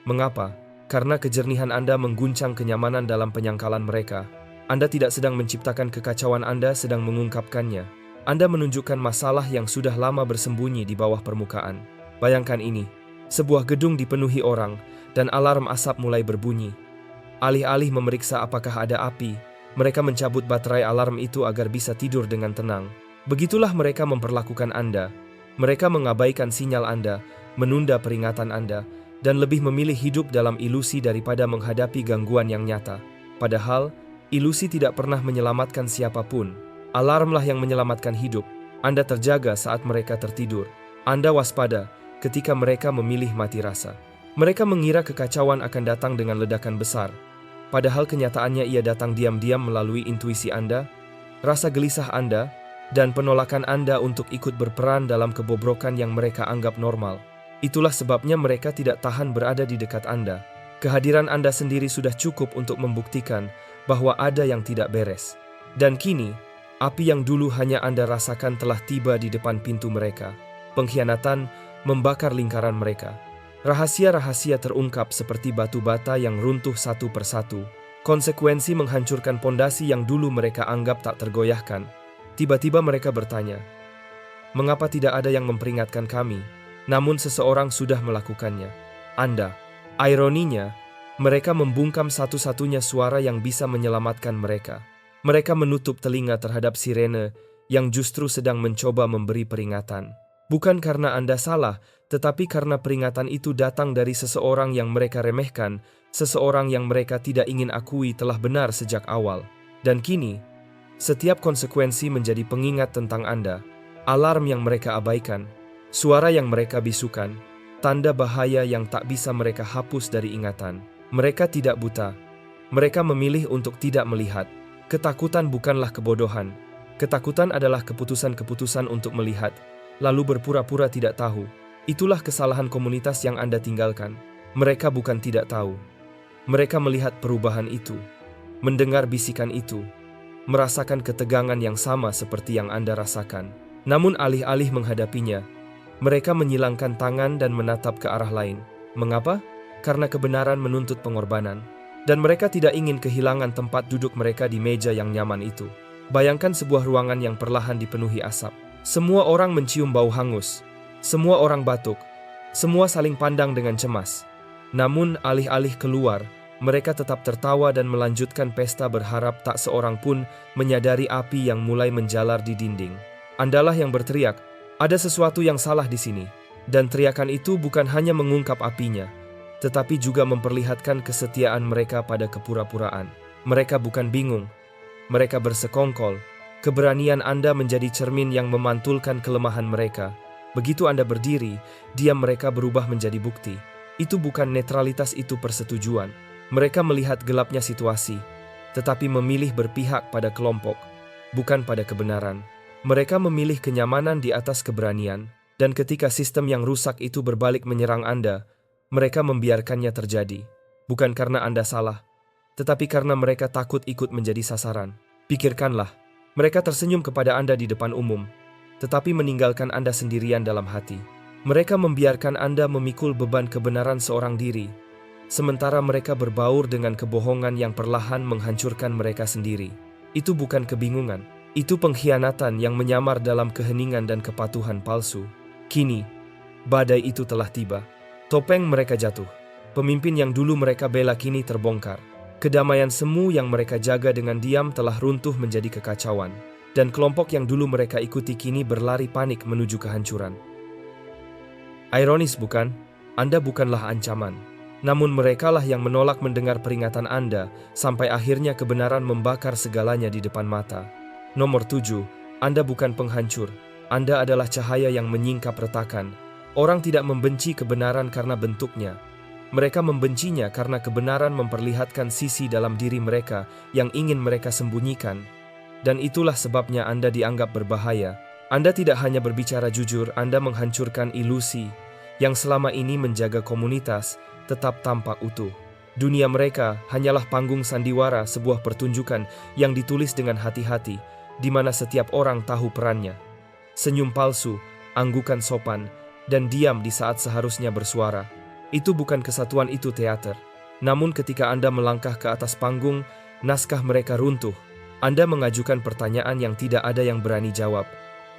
Mengapa? Karena kejernihan Anda mengguncang kenyamanan dalam penyangkalan mereka. Anda tidak sedang menciptakan kekacauan, Anda sedang mengungkapkannya. Anda menunjukkan masalah yang sudah lama bersembunyi di bawah permukaan. Bayangkan ini, sebuah gedung dipenuhi orang, dan alarm asap mulai berbunyi. Alih-alih memeriksa apakah ada api, mereka mencabut baterai alarm itu agar bisa tidur dengan tenang. Begitulah mereka memperlakukan Anda. Mereka mengabaikan sinyal Anda, menunda peringatan Anda, dan lebih memilih hidup dalam ilusi daripada menghadapi gangguan yang nyata. Padahal, ilusi tidak pernah menyelamatkan siapapun. Alarmlah yang menyelamatkan hidup. Anda terjaga saat mereka tertidur. Anda waspada ketika mereka memilih mati rasa. Mereka mengira kekacauan akan datang dengan ledakan besar. Padahal kenyataannya ia datang diam-diam melalui intuisi Anda, rasa gelisah Anda, dan penolakan Anda untuk ikut berperan dalam kebobrokan yang mereka anggap normal. Itulah sebabnya mereka tidak tahan berada di dekat Anda. Kehadiran Anda sendiri sudah cukup untuk membuktikan bahwa ada yang tidak beres. Dan kini, api yang dulu hanya Anda rasakan telah tiba di depan pintu mereka. Pengkhianatan membakar lingkaran mereka. Rahasia-rahasia terungkap seperti batu bata yang runtuh satu persatu. Konsekuensi menghancurkan pondasi yang dulu mereka anggap tak tergoyahkan. Tiba-tiba mereka bertanya, "Mengapa tidak ada yang memperingatkan kami?" Namun seseorang sudah melakukannya. Anda. Ironinya, mereka membungkam satu-satunya suara yang bisa menyelamatkan mereka. Mereka menutup telinga terhadap sirene yang justru sedang mencoba memberi peringatan. Bukan karena Anda salah, tetapi karena peringatan itu datang dari seseorang yang mereka remehkan, seseorang yang mereka tidak ingin akui telah benar sejak awal. Dan kini, setiap konsekuensi menjadi pengingat tentang Anda, alarm yang mereka abaikan, suara yang mereka bisukan, tanda bahaya yang tak bisa mereka hapus dari ingatan. Mereka tidak buta. Mereka memilih untuk tidak melihat. Ketakutan bukanlah kebodohan. Ketakutan adalah keputusan-keputusan untuk melihat, lalu berpura-pura tidak tahu. Itulah kesalahan komunitas yang Anda tinggalkan. Mereka bukan tidak tahu. Mereka melihat perubahan itu, mendengar bisikan itu, merasakan ketegangan yang sama seperti yang Anda rasakan. Namun alih-alih menghadapinya, mereka menyilangkan tangan dan menatap ke arah lain. Mengapa? Karena kebenaran menuntut pengorbanan. Dan mereka tidak ingin kehilangan tempat duduk mereka di meja yang nyaman itu. Bayangkan sebuah ruangan yang perlahan dipenuhi asap. Semua orang mencium bau hangus. Semua orang batuk. Semua saling pandang dengan cemas. Namun alih-alih keluar, mereka tetap tertawa dan melanjutkan pesta berharap tak seorang pun menyadari api yang mulai menjalar di dinding. Andalah yang berteriak, "Ada sesuatu yang salah di sini." Dan teriakan itu bukan hanya mengungkap apinya, tetapi juga memperlihatkan kesetiaan mereka pada kepura-puraan. Mereka bukan bingung. Mereka bersekongkol. Keberanian Anda menjadi cermin yang memantulkan kelemahan mereka. Begitu Anda berdiri, diam mereka berubah menjadi bukti. Itu bukan netralitas, itu persetujuan. Mereka melihat gelapnya situasi, tetapi memilih berpihak pada kelompok, bukan pada kebenaran. Mereka memilih kenyamanan di atas keberanian, dan ketika sistem yang rusak itu berbalik menyerang Anda, mereka membiarkannya terjadi. Bukan karena Anda salah, tetapi karena mereka takut ikut menjadi sasaran. Pikirkanlah, mereka tersenyum kepada Anda di depan umum, tetapi meninggalkan Anda sendirian dalam hati. Mereka membiarkan Anda memikul beban kebenaran seorang diri, sementara mereka berbaur dengan kebohongan yang perlahan menghancurkan mereka sendiri. Itu bukan kebingungan, itu pengkhianatan yang menyamar dalam keheningan dan kepatuhan palsu. Kini, badai itu telah tiba. Topeng mereka jatuh. Pemimpin yang dulu mereka bela kini terbongkar. Kedamaian semu yang mereka jaga dengan diam telah runtuh menjadi kekacauan. Dan kelompok yang dulu mereka ikuti kini berlari panik menuju kehancuran. Ironis bukan? Anda bukanlah ancaman. Namun merekalah yang menolak mendengar peringatan Anda sampai akhirnya kebenaran membakar segalanya di depan mata. Nomor 7, Anda bukan penghancur. Anda adalah cahaya yang menyingkap retakan. Orang tidak membenci kebenaran karena bentuknya. Mereka membencinya karena kebenaran memperlihatkan sisi dalam diri mereka yang ingin mereka sembunyikan. Dan itulah sebabnya Anda dianggap berbahaya. Anda tidak hanya berbicara jujur, Anda menghancurkan ilusi yang selama ini menjaga komunitas tetap tampak utuh. Dunia mereka hanyalah panggung sandiwara, sebuah pertunjukan yang ditulis dengan hati-hati, di mana setiap orang tahu perannya. Senyum palsu, anggukan sopan, dan diam di saat seharusnya bersuara. Itu bukan kesatuan, itu teater. Namun ketika Anda melangkah ke atas panggung, naskah mereka runtuh. Anda mengajukan pertanyaan yang tidak ada yang berani jawab.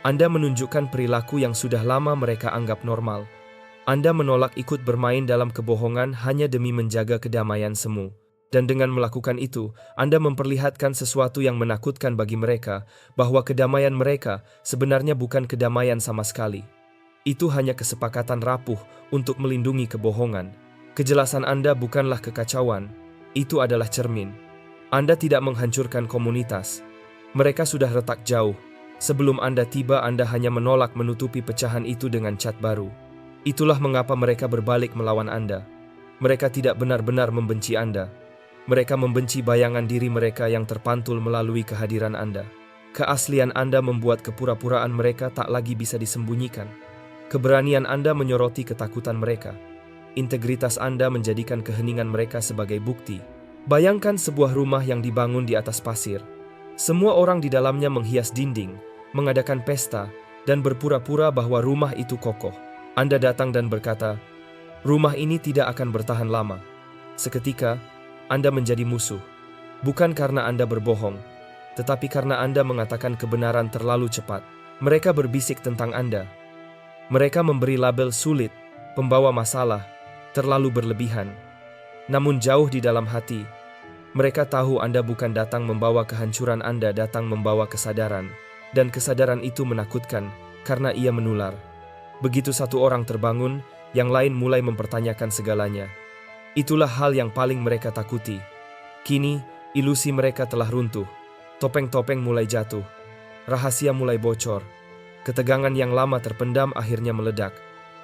Anda menunjukkan perilaku yang sudah lama mereka anggap normal. Anda menolak ikut bermain dalam kebohongan hanya demi menjaga kedamaian semu. Dan dengan melakukan itu, Anda memperlihatkan sesuatu yang menakutkan bagi mereka, bahwa kedamaian mereka sebenarnya bukan kedamaian sama sekali. Itu hanya kesepakatan rapuh untuk melindungi kebohongan. Kejelasan Anda bukanlah kekacauan, itu adalah cermin. Anda tidak menghancurkan komunitas. Mereka sudah retak jauh. Sebelum Anda tiba, Anda hanya menolak menutupi pecahan itu dengan cat baru. Itulah mengapa mereka berbalik melawan Anda. Mereka tidak benar-benar membenci Anda. Mereka membenci bayangan diri mereka yang terpantul melalui kehadiran Anda. Keaslian Anda membuat kepura-puraan mereka tak lagi bisa disembunyikan. Keberanian Anda menyoroti ketakutan mereka. Integritas Anda menjadikan keheningan mereka sebagai bukti. Bayangkan sebuah rumah yang dibangun di atas pasir. Semua orang di dalamnya menghias dinding, mengadakan pesta, dan berpura-pura bahwa rumah itu kokoh. Anda datang dan berkata, rumah ini tidak akan bertahan lama. Seketika, Anda menjadi musuh. Bukan karena Anda berbohong, tetapi karena Anda mengatakan kebenaran terlalu cepat. Mereka berbisik tentang Anda. Mereka memberi label sulit, pembawa masalah, terlalu berlebihan. Namun jauh di dalam hati, mereka tahu Anda bukan datang membawa kehancuran, Anda datang membawa kesadaran. Dan kesadaran itu menakutkan, karena ia menular. Begitu satu orang terbangun, yang lain mulai mempertanyakan segalanya. Itulah hal yang paling mereka takuti. Kini, ilusi mereka telah runtuh. Topeng-topeng mulai jatuh. Rahasia mulai bocor. Ketegangan yang lama terpendam akhirnya meledak.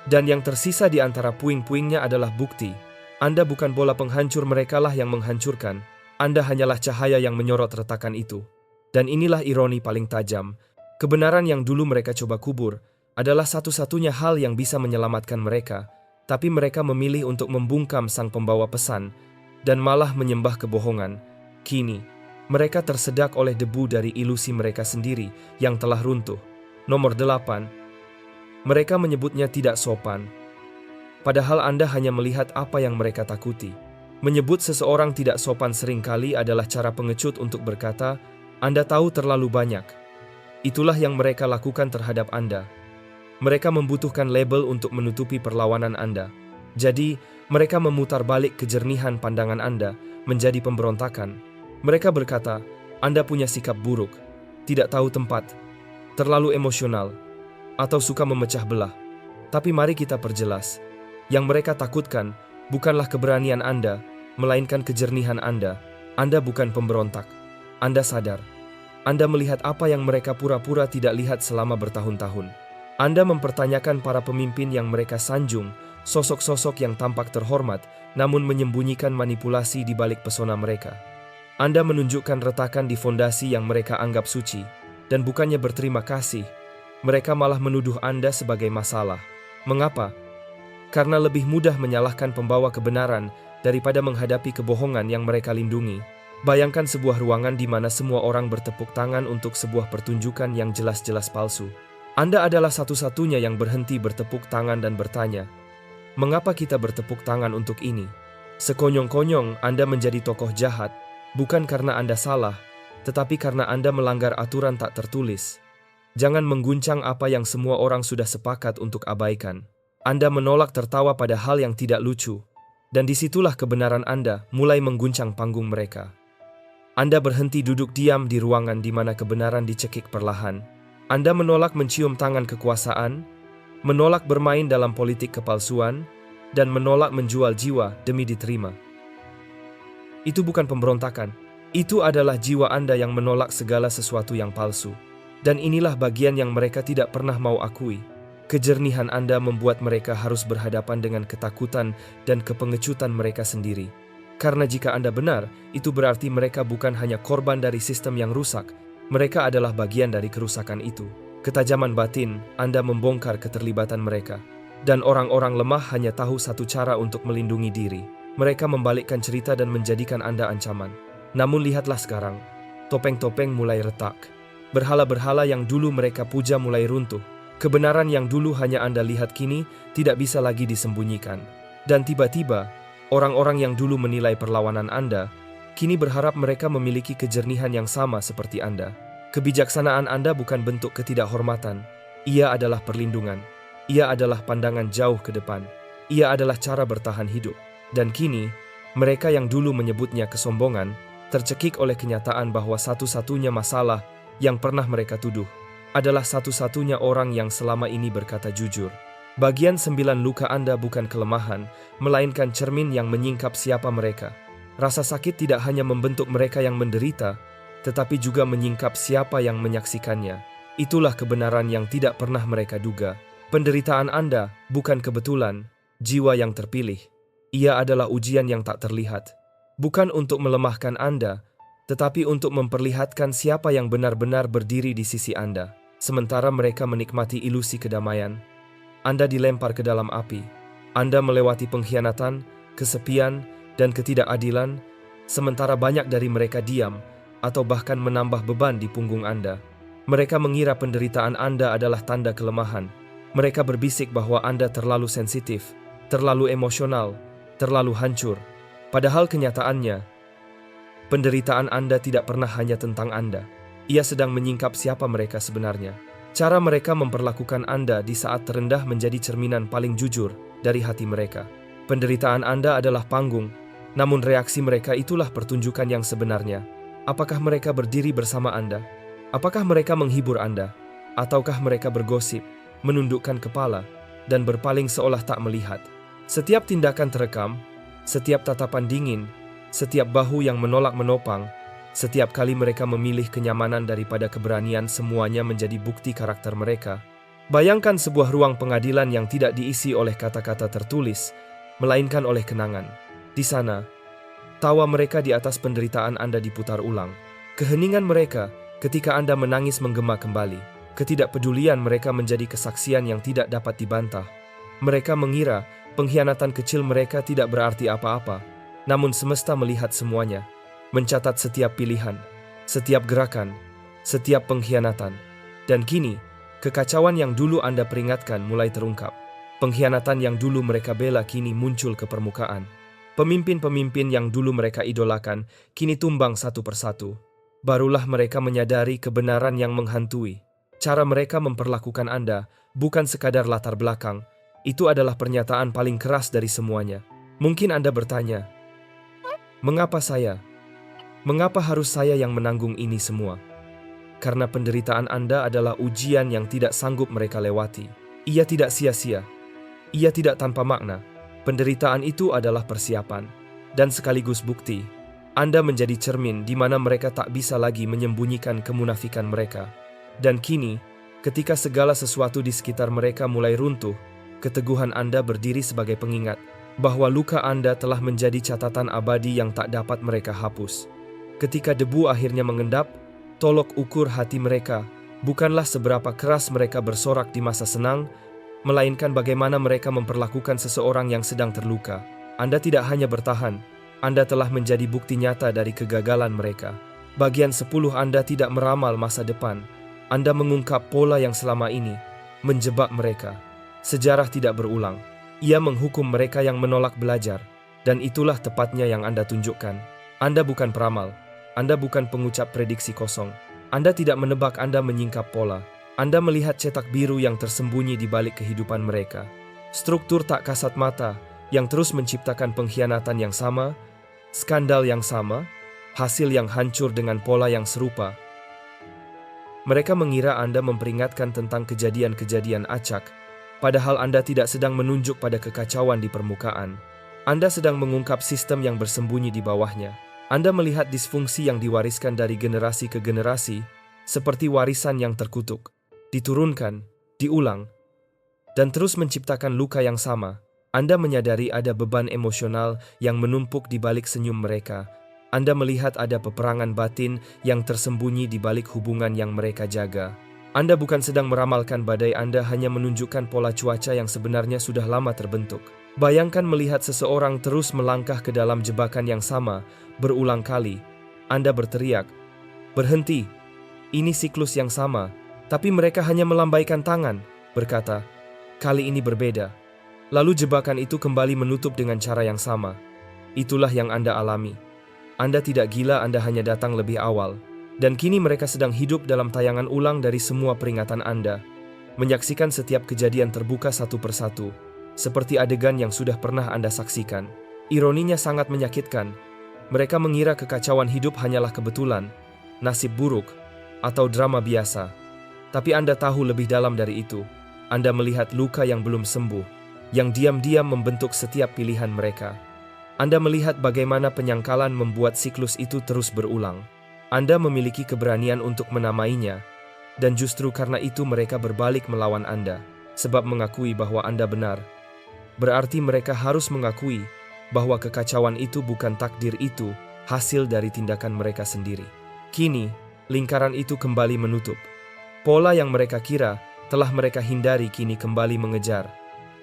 Dan yang tersisa di antara puing-puingnya adalah bukti. Anda bukan bola penghancur, merekalah yang menghancurkan. Anda hanyalah cahaya yang menyorot retakan itu. Dan inilah ironi paling tajam. Kebenaran yang dulu mereka coba kubur adalah satu-satunya hal yang bisa menyelamatkan mereka, tapi mereka memilih untuk membungkam sang pembawa pesan dan malah menyembah kebohongan. Kini, mereka tersedak oleh debu dari ilusi mereka sendiri yang telah runtuh. Nomor 8. Mereka menyebutnya tidak sopan. Padahal Anda hanya melihat apa yang mereka takuti. Menyebut seseorang tidak sopan seringkali adalah cara pengecut untuk berkata, Anda tahu terlalu banyak. Itulah yang mereka lakukan terhadap Anda. Mereka membutuhkan label untuk menutupi perlawanan Anda. Jadi, mereka memutar balik kejernihan pandangan Anda menjadi pemberontakan. Mereka berkata, Anda punya sikap buruk, tidak tahu tempat, terlalu emosional, atau suka memecah belah. Tapi mari kita perjelas. Yang mereka takutkan bukanlah keberanian Anda, melainkan kejernihan Anda. Anda bukan pemberontak. Anda sadar. Anda melihat apa yang mereka pura-pura tidak lihat selama bertahun-tahun. Anda mempertanyakan para pemimpin yang mereka sanjung, sosok-sosok yang tampak terhormat, namun menyembunyikan manipulasi di balik pesona mereka. Anda menunjukkan retakan di fondasi yang mereka anggap suci, dan bukannya berterima kasih, mereka malah menuduh Anda sebagai masalah. Mengapa? Karena lebih mudah menyalahkan pembawa kebenaran daripada menghadapi kebohongan yang mereka lindungi. Bayangkan sebuah ruangan di mana semua orang bertepuk tangan untuk sebuah pertunjukan yang jelas-jelas palsu. Anda adalah satu-satunya yang berhenti bertepuk tangan dan bertanya, mengapa kita bertepuk tangan untuk ini? Sekonyong-konyong Anda menjadi tokoh jahat, bukan karena Anda salah, tetapi karena Anda melanggar aturan tak tertulis. Jangan mengguncang apa yang semua orang sudah sepakat untuk abaikan. Anda menolak tertawa pada hal yang tidak lucu, dan disitulah kebenaran Anda mulai mengguncang panggung mereka. Anda berhenti duduk diam di ruangan di mana kebenaran dicekik perlahan. Anda menolak mencium tangan kekuasaan, menolak bermain dalam politik kepalsuan, dan menolak menjual jiwa demi diterima. Itu bukan pemberontakan. Itu adalah jiwa Anda yang menolak segala sesuatu yang palsu. Dan inilah bagian yang mereka tidak pernah mau akui. Kejernihan Anda membuat mereka harus berhadapan dengan ketakutan dan kepengecutan mereka sendiri. Karena jika Anda benar, itu berarti mereka bukan hanya korban dari sistem yang rusak, mereka adalah bagian dari kerusakan itu. Ketajaman batin, Anda membongkar keterlibatan mereka. Dan orang-orang lemah hanya tahu satu cara untuk melindungi diri. Mereka membalikkan cerita dan menjadikan Anda ancaman. Namun lihatlah sekarang, topeng-topeng mulai retak. Berhala-berhala yang dulu mereka puja mulai runtuh. Kebenaran yang dulu hanya Anda lihat kini tidak bisa lagi disembunyikan. Dan tiba-tiba, orang-orang yang dulu menilai perlawanan Anda, kini berharap mereka memiliki kejernihan yang sama seperti Anda. Kebijaksanaan Anda bukan bentuk ketidakhormatan. Ia adalah perlindungan. Ia adalah pandangan jauh ke depan. Ia adalah cara bertahan hidup. Dan kini, mereka yang dulu menyebutnya kesombongan, tercekik oleh kenyataan bahwa satu-satunya masalah yang pernah mereka tuduh adalah satu-satunya orang yang selama ini berkata jujur. Bagian 9 luka Anda bukan kelemahan, melainkan cermin yang menyingkap siapa mereka. Rasa sakit tidak hanya membentuk mereka yang menderita, tetapi juga menyingkap siapa yang menyaksikannya. Itulah kebenaran yang tidak pernah mereka duga. Penderitaan Anda bukan kebetulan, jiwa yang terpilih. Ia adalah ujian yang tak terlihat. Bukan untuk melemahkan Anda, tetapi untuk memperlihatkan siapa yang benar-benar berdiri di sisi Anda. Sementara mereka menikmati ilusi kedamaian, Anda dilempar ke dalam api. Anda melewati pengkhianatan, kesepian, dan ketidakadilan, sementara banyak dari mereka diam atau bahkan menambah beban di punggung Anda. Mereka mengira penderitaan Anda adalah tanda kelemahan. Mereka berbisik bahwa Anda terlalu sensitif, terlalu emosional, terlalu hancur. Padahal kenyataannya, penderitaan Anda tidak pernah hanya tentang Anda. Ia sedang menyingkap siapa mereka sebenarnya. Cara mereka memperlakukan Anda di saat terendah menjadi cerminan paling jujur dari hati mereka. Penderitaan Anda adalah panggung, namun reaksi mereka itulah pertunjukan yang sebenarnya. Apakah mereka berdiri bersama Anda? Apakah mereka menghibur Anda? Ataukah mereka bergosip, menundukkan kepala, dan berpaling seolah tak melihat? Setiap tindakan terekam, setiap tatapan dingin, setiap bahu yang menolak menopang, setiap kali mereka memilih kenyamanan daripada keberanian, semuanya menjadi bukti karakter mereka. Bayangkan sebuah ruang pengadilan yang tidak diisi oleh kata-kata tertulis, melainkan oleh kenangan. Di sana, tawa mereka di atas penderitaan Anda diputar ulang. Keheningan mereka ketika Anda menangis menggema kembali. Ketidakpedulian mereka menjadi kesaksian yang tidak dapat dibantah. Mereka mengira pengkhianatan kecil mereka tidak berarti apa-apa, namun semesta melihat semuanya. Mencatat setiap pilihan, setiap gerakan, setiap pengkhianatan. Dan kini, kekacauan yang dulu Anda peringatkan mulai terungkap. Pengkhianatan yang dulu mereka bela kini muncul ke permukaan. Pemimpin-pemimpin yang dulu mereka idolakan kini tumbang satu persatu. Barulah mereka menyadari kebenaran yang menghantui. Cara mereka memperlakukan Anda bukan sekadar latar belakang, itu adalah pernyataan paling keras dari semuanya. Mungkin Anda bertanya, mengapa saya? Mengapa harus saya yang menanggung ini semua? Karena penderitaan Anda adalah ujian yang tidak sanggup mereka lewati. Ia tidak sia-sia. Ia tidak tanpa makna. Penderitaan itu adalah persiapan dan sekaligus bukti. Anda menjadi cermin di mana mereka tak bisa lagi menyembunyikan kemunafikan mereka. Dan kini, ketika segala sesuatu di sekitar mereka mulai runtuh, keteguhan Anda berdiri sebagai pengingat bahwa luka Anda telah menjadi catatan abadi yang tak dapat mereka hapus. Ketika debu akhirnya mengendap, tolok ukur hati mereka bukanlah seberapa keras mereka bersorak di masa senang, melainkan bagaimana mereka memperlakukan seseorang yang sedang terluka. Anda tidak hanya bertahan, Anda telah menjadi bukti nyata dari kegagalan mereka. Bagian 10 Anda tidak meramal masa depan. Anda mengungkap pola yang selama ini menjebak mereka. Sejarah tidak berulang. Ia menghukum mereka yang menolak belajar. Dan itulah tepatnya yang Anda tunjukkan. Anda bukan peramal. Anda bukan pengucap prediksi kosong. Anda tidak menebak, Anda menyingkap pola. Anda melihat cetak biru yang tersembunyi di balik kehidupan mereka. Struktur tak kasat mata yang terus menciptakan pengkhianatan yang sama, skandal yang sama, hasil yang hancur dengan pola yang serupa. Mereka mengira Anda memperingatkan tentang kejadian-kejadian acak, padahal Anda tidak sedang menunjuk pada kekacauan di permukaan. Anda sedang mengungkap sistem yang bersembunyi di bawahnya. Anda melihat disfungsi yang diwariskan dari generasi ke generasi, seperti warisan yang terkutuk, diturunkan, diulang, dan terus menciptakan luka yang sama. Anda menyadari ada beban emosional yang menumpuk di balik senyum mereka. Anda melihat ada peperangan batin yang tersembunyi di balik hubungan yang mereka jaga. Anda bukan sedang meramalkan badai, Anda hanya menunjukkan pola cuaca yang sebenarnya sudah lama terbentuk. Bayangkan melihat seseorang terus melangkah ke dalam jebakan yang sama, berulang kali. Anda berteriak, "Berhenti, ini siklus yang sama." Tapi mereka hanya melambaikan tangan, berkata, "Kali ini berbeda." Lalu jebakan itu kembali menutup dengan cara yang sama. Itulah yang Anda alami. Anda tidak gila, Anda hanya datang lebih awal. Dan kini mereka sedang hidup dalam tayangan ulang dari semua peringatan Anda, menyaksikan setiap kejadian terbuka satu persatu, seperti adegan yang sudah pernah Anda saksikan. Ironinya sangat menyakitkan. Mereka mengira kekacauan hidup hanyalah kebetulan, nasib buruk, atau drama biasa. Tapi Anda tahu lebih dalam dari itu. Anda melihat luka yang belum sembuh, yang diam-diam membentuk setiap pilihan mereka. Anda melihat bagaimana penyangkalan membuat siklus itu terus berulang. Anda memiliki keberanian untuk menamainya, dan justru karena itu mereka berbalik melawan Anda, sebab mengakui bahwa Anda benar. Berarti mereka harus mengakui bahwa kekacauan itu bukan takdir, itu hasil dari tindakan mereka sendiri. Kini, lingkaran itu kembali menutup. Pola yang mereka kira telah mereka hindari kini kembali mengejar.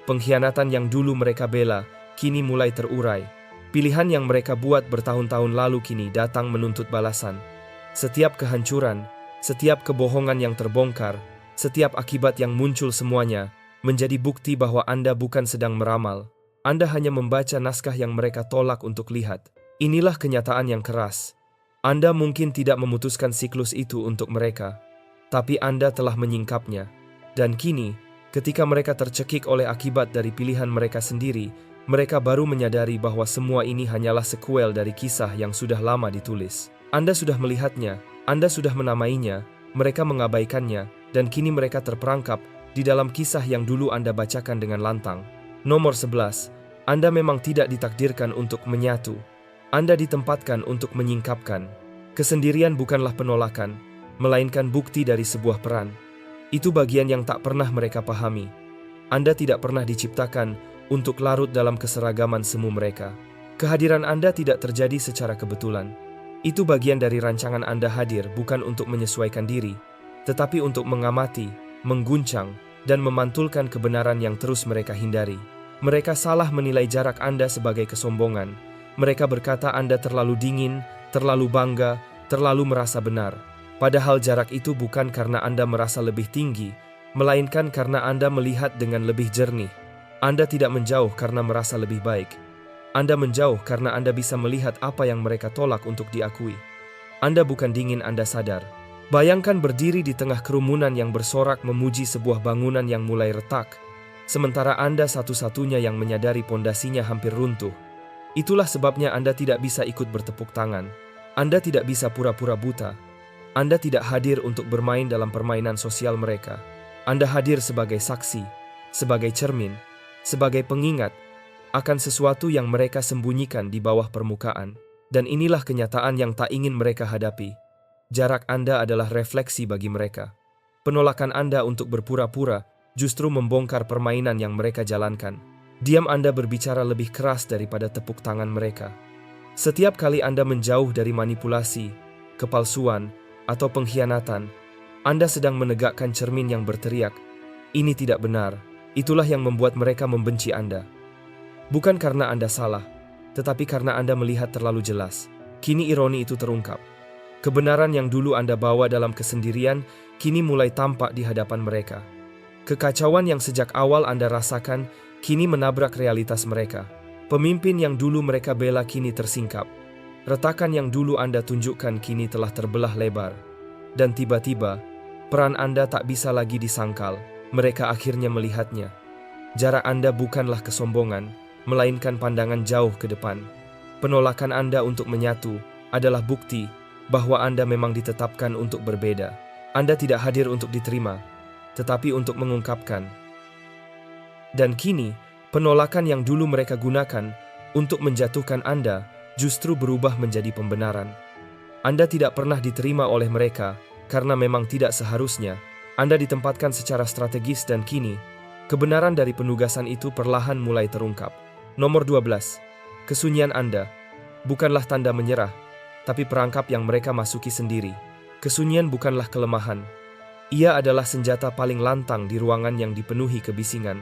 Pengkhianatan yang dulu mereka bela kini mulai terurai. Pilihan yang mereka buat bertahun-tahun lalu kini datang menuntut balasan. Setiap kehancuran, setiap kebohongan yang terbongkar, setiap akibat yang muncul, semuanya menjadi bukti bahwa Anda bukan sedang meramal. Anda hanya membaca naskah yang mereka tolak untuk lihat. Inilah kenyataan yang keras. Anda mungkin tidak memutuskan siklus itu untuk mereka, tapi Anda telah menyingkapnya. Dan kini, ketika mereka tercekik oleh akibat dari pilihan mereka sendiri, mereka baru menyadari bahwa semua ini hanyalah sekuel dari kisah yang sudah lama ditulis. Anda sudah melihatnya, Anda sudah menamainya, mereka mengabaikannya, dan kini mereka terperangkap di dalam kisah yang dulu Anda bacakan dengan lantang. Nomor 11, Anda memang tidak ditakdirkan untuk menyatu. Anda ditempatkan untuk menyingkapkan. Kesendirian bukanlah penolakan, melainkan bukti dari sebuah peran. Itu bagian yang tak pernah mereka pahami. Anda tidak pernah diciptakan untuk larut dalam keseragaman semu mereka. Kehadiran Anda tidak terjadi secara kebetulan. Itu bagian dari rancangan Anda hadir bukan untuk menyesuaikan diri, tetapi untuk mengamati, mengguncang, dan memantulkan kebenaran yang terus mereka hindari. Mereka salah menilai jarak Anda sebagai kesombongan. Mereka berkata Anda terlalu dingin, terlalu bangga, terlalu merasa benar. Padahal jarak itu bukan karena Anda merasa lebih tinggi, melainkan karena Anda melihat dengan lebih jernih. Anda tidak menjauh karena merasa lebih baik. Anda menjauh karena Anda bisa melihat apa yang mereka tolak untuk diakui. Anda bukan dingin, Anda sadar. Bayangkan berdiri di tengah kerumunan yang bersorak memuji sebuah bangunan yang mulai retak, sementara Anda satu-satunya yang menyadari pondasinya hampir runtuh. Itulah sebabnya Anda tidak bisa ikut bertepuk tangan. Anda tidak bisa pura-pura buta. Anda tidak hadir untuk bermain dalam permainan sosial mereka. Anda hadir sebagai saksi, sebagai cermin, sebagai pengingat akan sesuatu yang mereka sembunyikan di bawah permukaan. Dan inilah kenyataan yang tak ingin mereka hadapi. Jarak Anda adalah refleksi bagi mereka. Penolakan Anda untuk berpura-pura justru membongkar permainan yang mereka jalankan. Diam Anda berbicara lebih keras daripada tepuk tangan mereka. Setiap kali Anda menjauh dari manipulasi, kepalsuan, atau pengkhianatan, Anda sedang menegakkan cermin yang berteriak, "Ini tidak benar." Itulah yang membuat mereka membenci Anda. Bukan karena Anda salah, tetapi karena Anda melihat terlalu jelas. Kini ironi itu terungkap. Kebenaran yang dulu Anda bawa dalam kesendirian, kini mulai tampak di hadapan mereka. Kekacauan yang sejak awal Anda rasakan, kini menabrak realitas mereka. Pemimpin yang dulu mereka bela kini tersingkap. Retakan yang dulu Anda tunjukkan kini telah terbelah lebar. Dan tiba-tiba, peran Anda tak bisa lagi disangkal. Mereka akhirnya melihatnya. Jarak Anda bukanlah kesombongan, melainkan pandangan jauh ke depan. Penolakan Anda untuk menyatu adalah bukti bahwa Anda memang ditetapkan untuk berbeda. Anda tidak hadir untuk diterima, tetapi untuk mengungkapkan. Dan kini, penolakan yang dulu mereka gunakan untuk menjatuhkan Anda justru berubah menjadi pembenaran. Anda tidak pernah diterima oleh mereka karena memang tidak seharusnya. Anda ditempatkan secara strategis dan kini, kebenaran dari penugasan itu perlahan mulai terungkap. Nomor 12. Kesunyian Anda bukanlah tanda menyerah, tapi perangkap yang mereka masuki sendiri. Kesunyian bukanlah kelemahan. Ia adalah senjata paling lantang di ruangan yang dipenuhi kebisingan.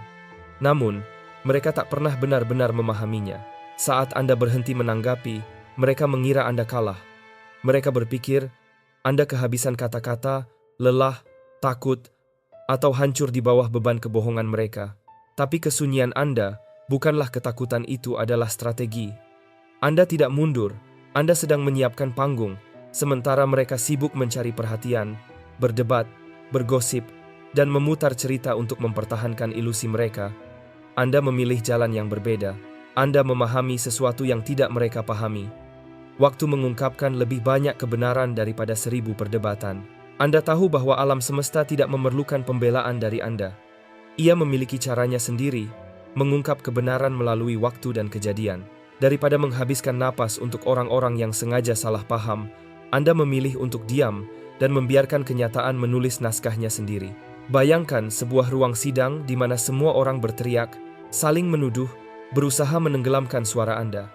Namun, mereka tak pernah benar-benar memahaminya. Saat Anda berhenti menanggapi, mereka mengira Anda kalah. Mereka berpikir Anda kehabisan kata-kata, lelah, takut, atau hancur di bawah beban kebohongan mereka. Tapi kesunyian Anda bukanlah ketakutan, itu adalah strategi. Anda tidak mundur, Anda sedang menyiapkan panggung, sementara mereka sibuk mencari perhatian, berdebat, bergosip, dan memutar cerita untuk mempertahankan ilusi mereka. Anda memilih jalan yang berbeda. Anda memahami sesuatu yang tidak mereka pahami. Waktu mengungkapkan lebih banyak kebenaran daripada 1000 perdebatan. Anda tahu bahwa alam semesta tidak memerlukan pembelaan dari Anda. Ia memiliki caranya sendiri, mengungkap kebenaran melalui waktu dan kejadian. Daripada menghabiskan napas untuk orang-orang yang sengaja salah paham, Anda memilih untuk diam dan membiarkan kenyataan menulis naskahnya sendiri. Bayangkan sebuah ruang sidang di mana semua orang berteriak, saling menuduh, berusaha menenggelamkan suara Anda.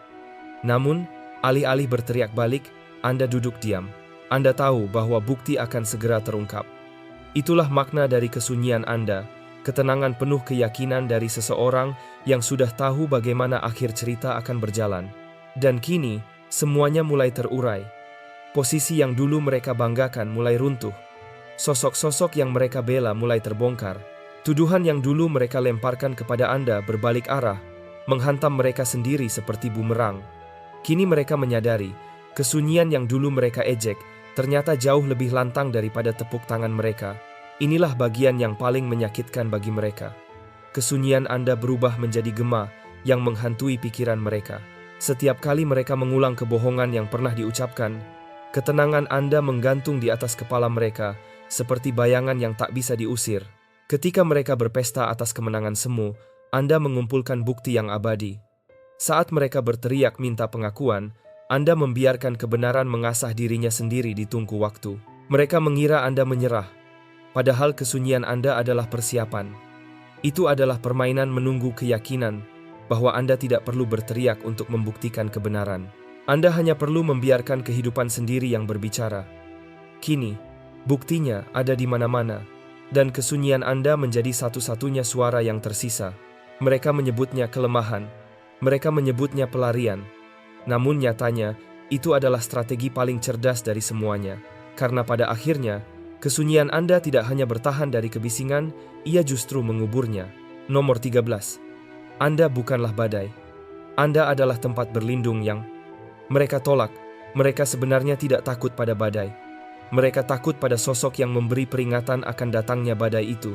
Namun, alih-alih berteriak balik, Anda duduk diam. Anda tahu bahwa bukti akan segera terungkap. Itulah makna dari kesunyian Anda, ketenangan penuh keyakinan dari seseorang yang sudah tahu bagaimana akhir cerita akan berjalan. Dan kini, semuanya mulai terurai. Posisi yang dulu mereka banggakan mulai runtuh. Sosok-sosok yang mereka bela mulai terbongkar. Tuduhan yang dulu mereka lemparkan kepada Anda berbalik arah, menghantam mereka sendiri seperti bumerang. Kini mereka menyadari, kesunyian yang dulu mereka ejek ternyata jauh lebih lantang daripada tepuk tangan mereka. Inilah bagian yang paling menyakitkan bagi mereka. Kesunyian Anda berubah menjadi gema yang menghantui pikiran mereka. Setiap kali mereka mengulang kebohongan yang pernah diucapkan, ketenangan Anda menggantung di atas kepala mereka, seperti bayangan yang tak bisa diusir. Ketika mereka berpesta atas kemenangan semu, Anda mengumpulkan bukti yang abadi. Saat mereka berteriak minta pengakuan, Anda membiarkan kebenaran mengasah dirinya sendiri di tungku waktu. Mereka mengira Anda menyerah, padahal kesunyian Anda adalah persiapan. Itu adalah permainan menunggu keyakinan bahwa Anda tidak perlu berteriak untuk membuktikan kebenaran. Anda hanya perlu membiarkan kehidupan sendiri yang berbicara. Kini, buktinya ada di mana-mana, dan kesunyian Anda menjadi satu-satunya suara yang tersisa. Mereka menyebutnya kelemahan, mereka menyebutnya pelarian. Namun nyatanya, itu adalah strategi paling cerdas dari semuanya. Karena pada akhirnya, kesunyian Anda tidak hanya bertahan dari kebisingan, ia justru menguburnya. Nomor 13. Anda bukanlah badai. Anda adalah tempat berlindung yang mereka tolak. Mereka sebenarnya tidak takut pada badai. Mereka takut pada sosok yang memberi peringatan akan datangnya badai itu.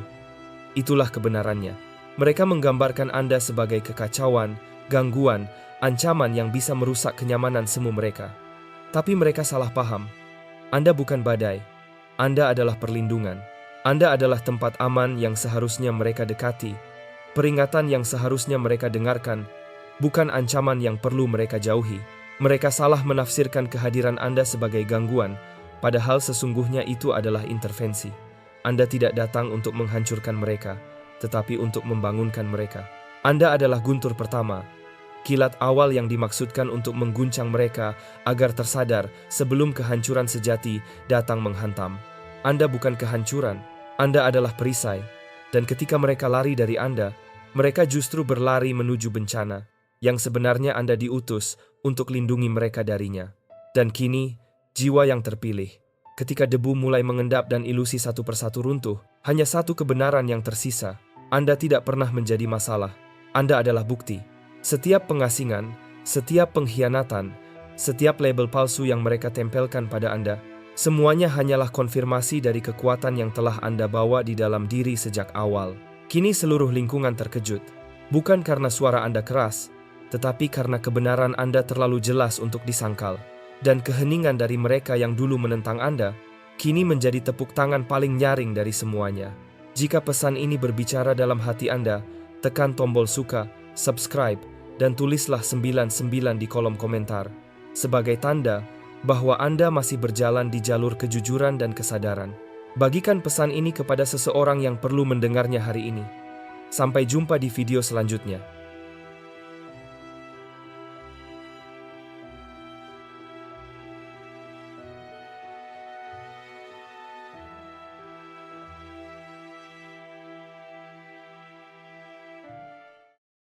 Itulah kebenarannya. Mereka menggambarkan Anda sebagai kekacauan, gangguan, ancaman yang bisa merusak kenyamanan semu mereka. Tapi mereka salah paham. Anda bukan badai. Anda adalah perlindungan. Anda adalah tempat aman yang seharusnya mereka dekati. Peringatan yang seharusnya mereka dengarkan, bukan ancaman yang perlu mereka jauhi. Mereka salah menafsirkan kehadiran Anda sebagai gangguan, padahal sesungguhnya itu adalah intervensi. Anda tidak datang untuk menghancurkan mereka, tetapi untuk membangunkan mereka. Anda adalah guntur pertama, kilat awal yang dimaksudkan untuk mengguncang mereka agar tersadar sebelum kehancuran sejati datang menghantam. Anda bukan kehancuran, Anda adalah perisai. Dan ketika mereka lari dari Anda, mereka justru berlari menuju bencana, yang sebenarnya Anda diutus untuk lindungi mereka darinya. Dan kini, jiwa yang terpilih. Ketika debu mulai mengendap dan ilusi satu persatu runtuh, hanya satu kebenaran yang tersisa. Anda tidak pernah menjadi masalah. Anda adalah bukti. Setiap pengasingan, setiap pengkhianatan, setiap label palsu yang mereka tempelkan pada Anda, semuanya hanyalah konfirmasi dari kekuatan yang telah Anda bawa di dalam diri sejak awal. Kini seluruh lingkungan terkejut, bukan karena suara Anda keras, tetapi karena kebenaran Anda terlalu jelas untuk disangkal. Dan keheningan dari mereka yang dulu menentang Anda, kini menjadi tepuk tangan paling nyaring dari semuanya. Jika pesan ini berbicara dalam hati Anda, tekan tombol suka, subscribe, dan tulislah 99 di kolom komentar, sebagai tanda bahwa Anda masih berjalan di jalur kejujuran dan kesadaran. Bagikan pesan ini kepada seseorang yang perlu mendengarnya hari ini. Sampai jumpa di video selanjutnya.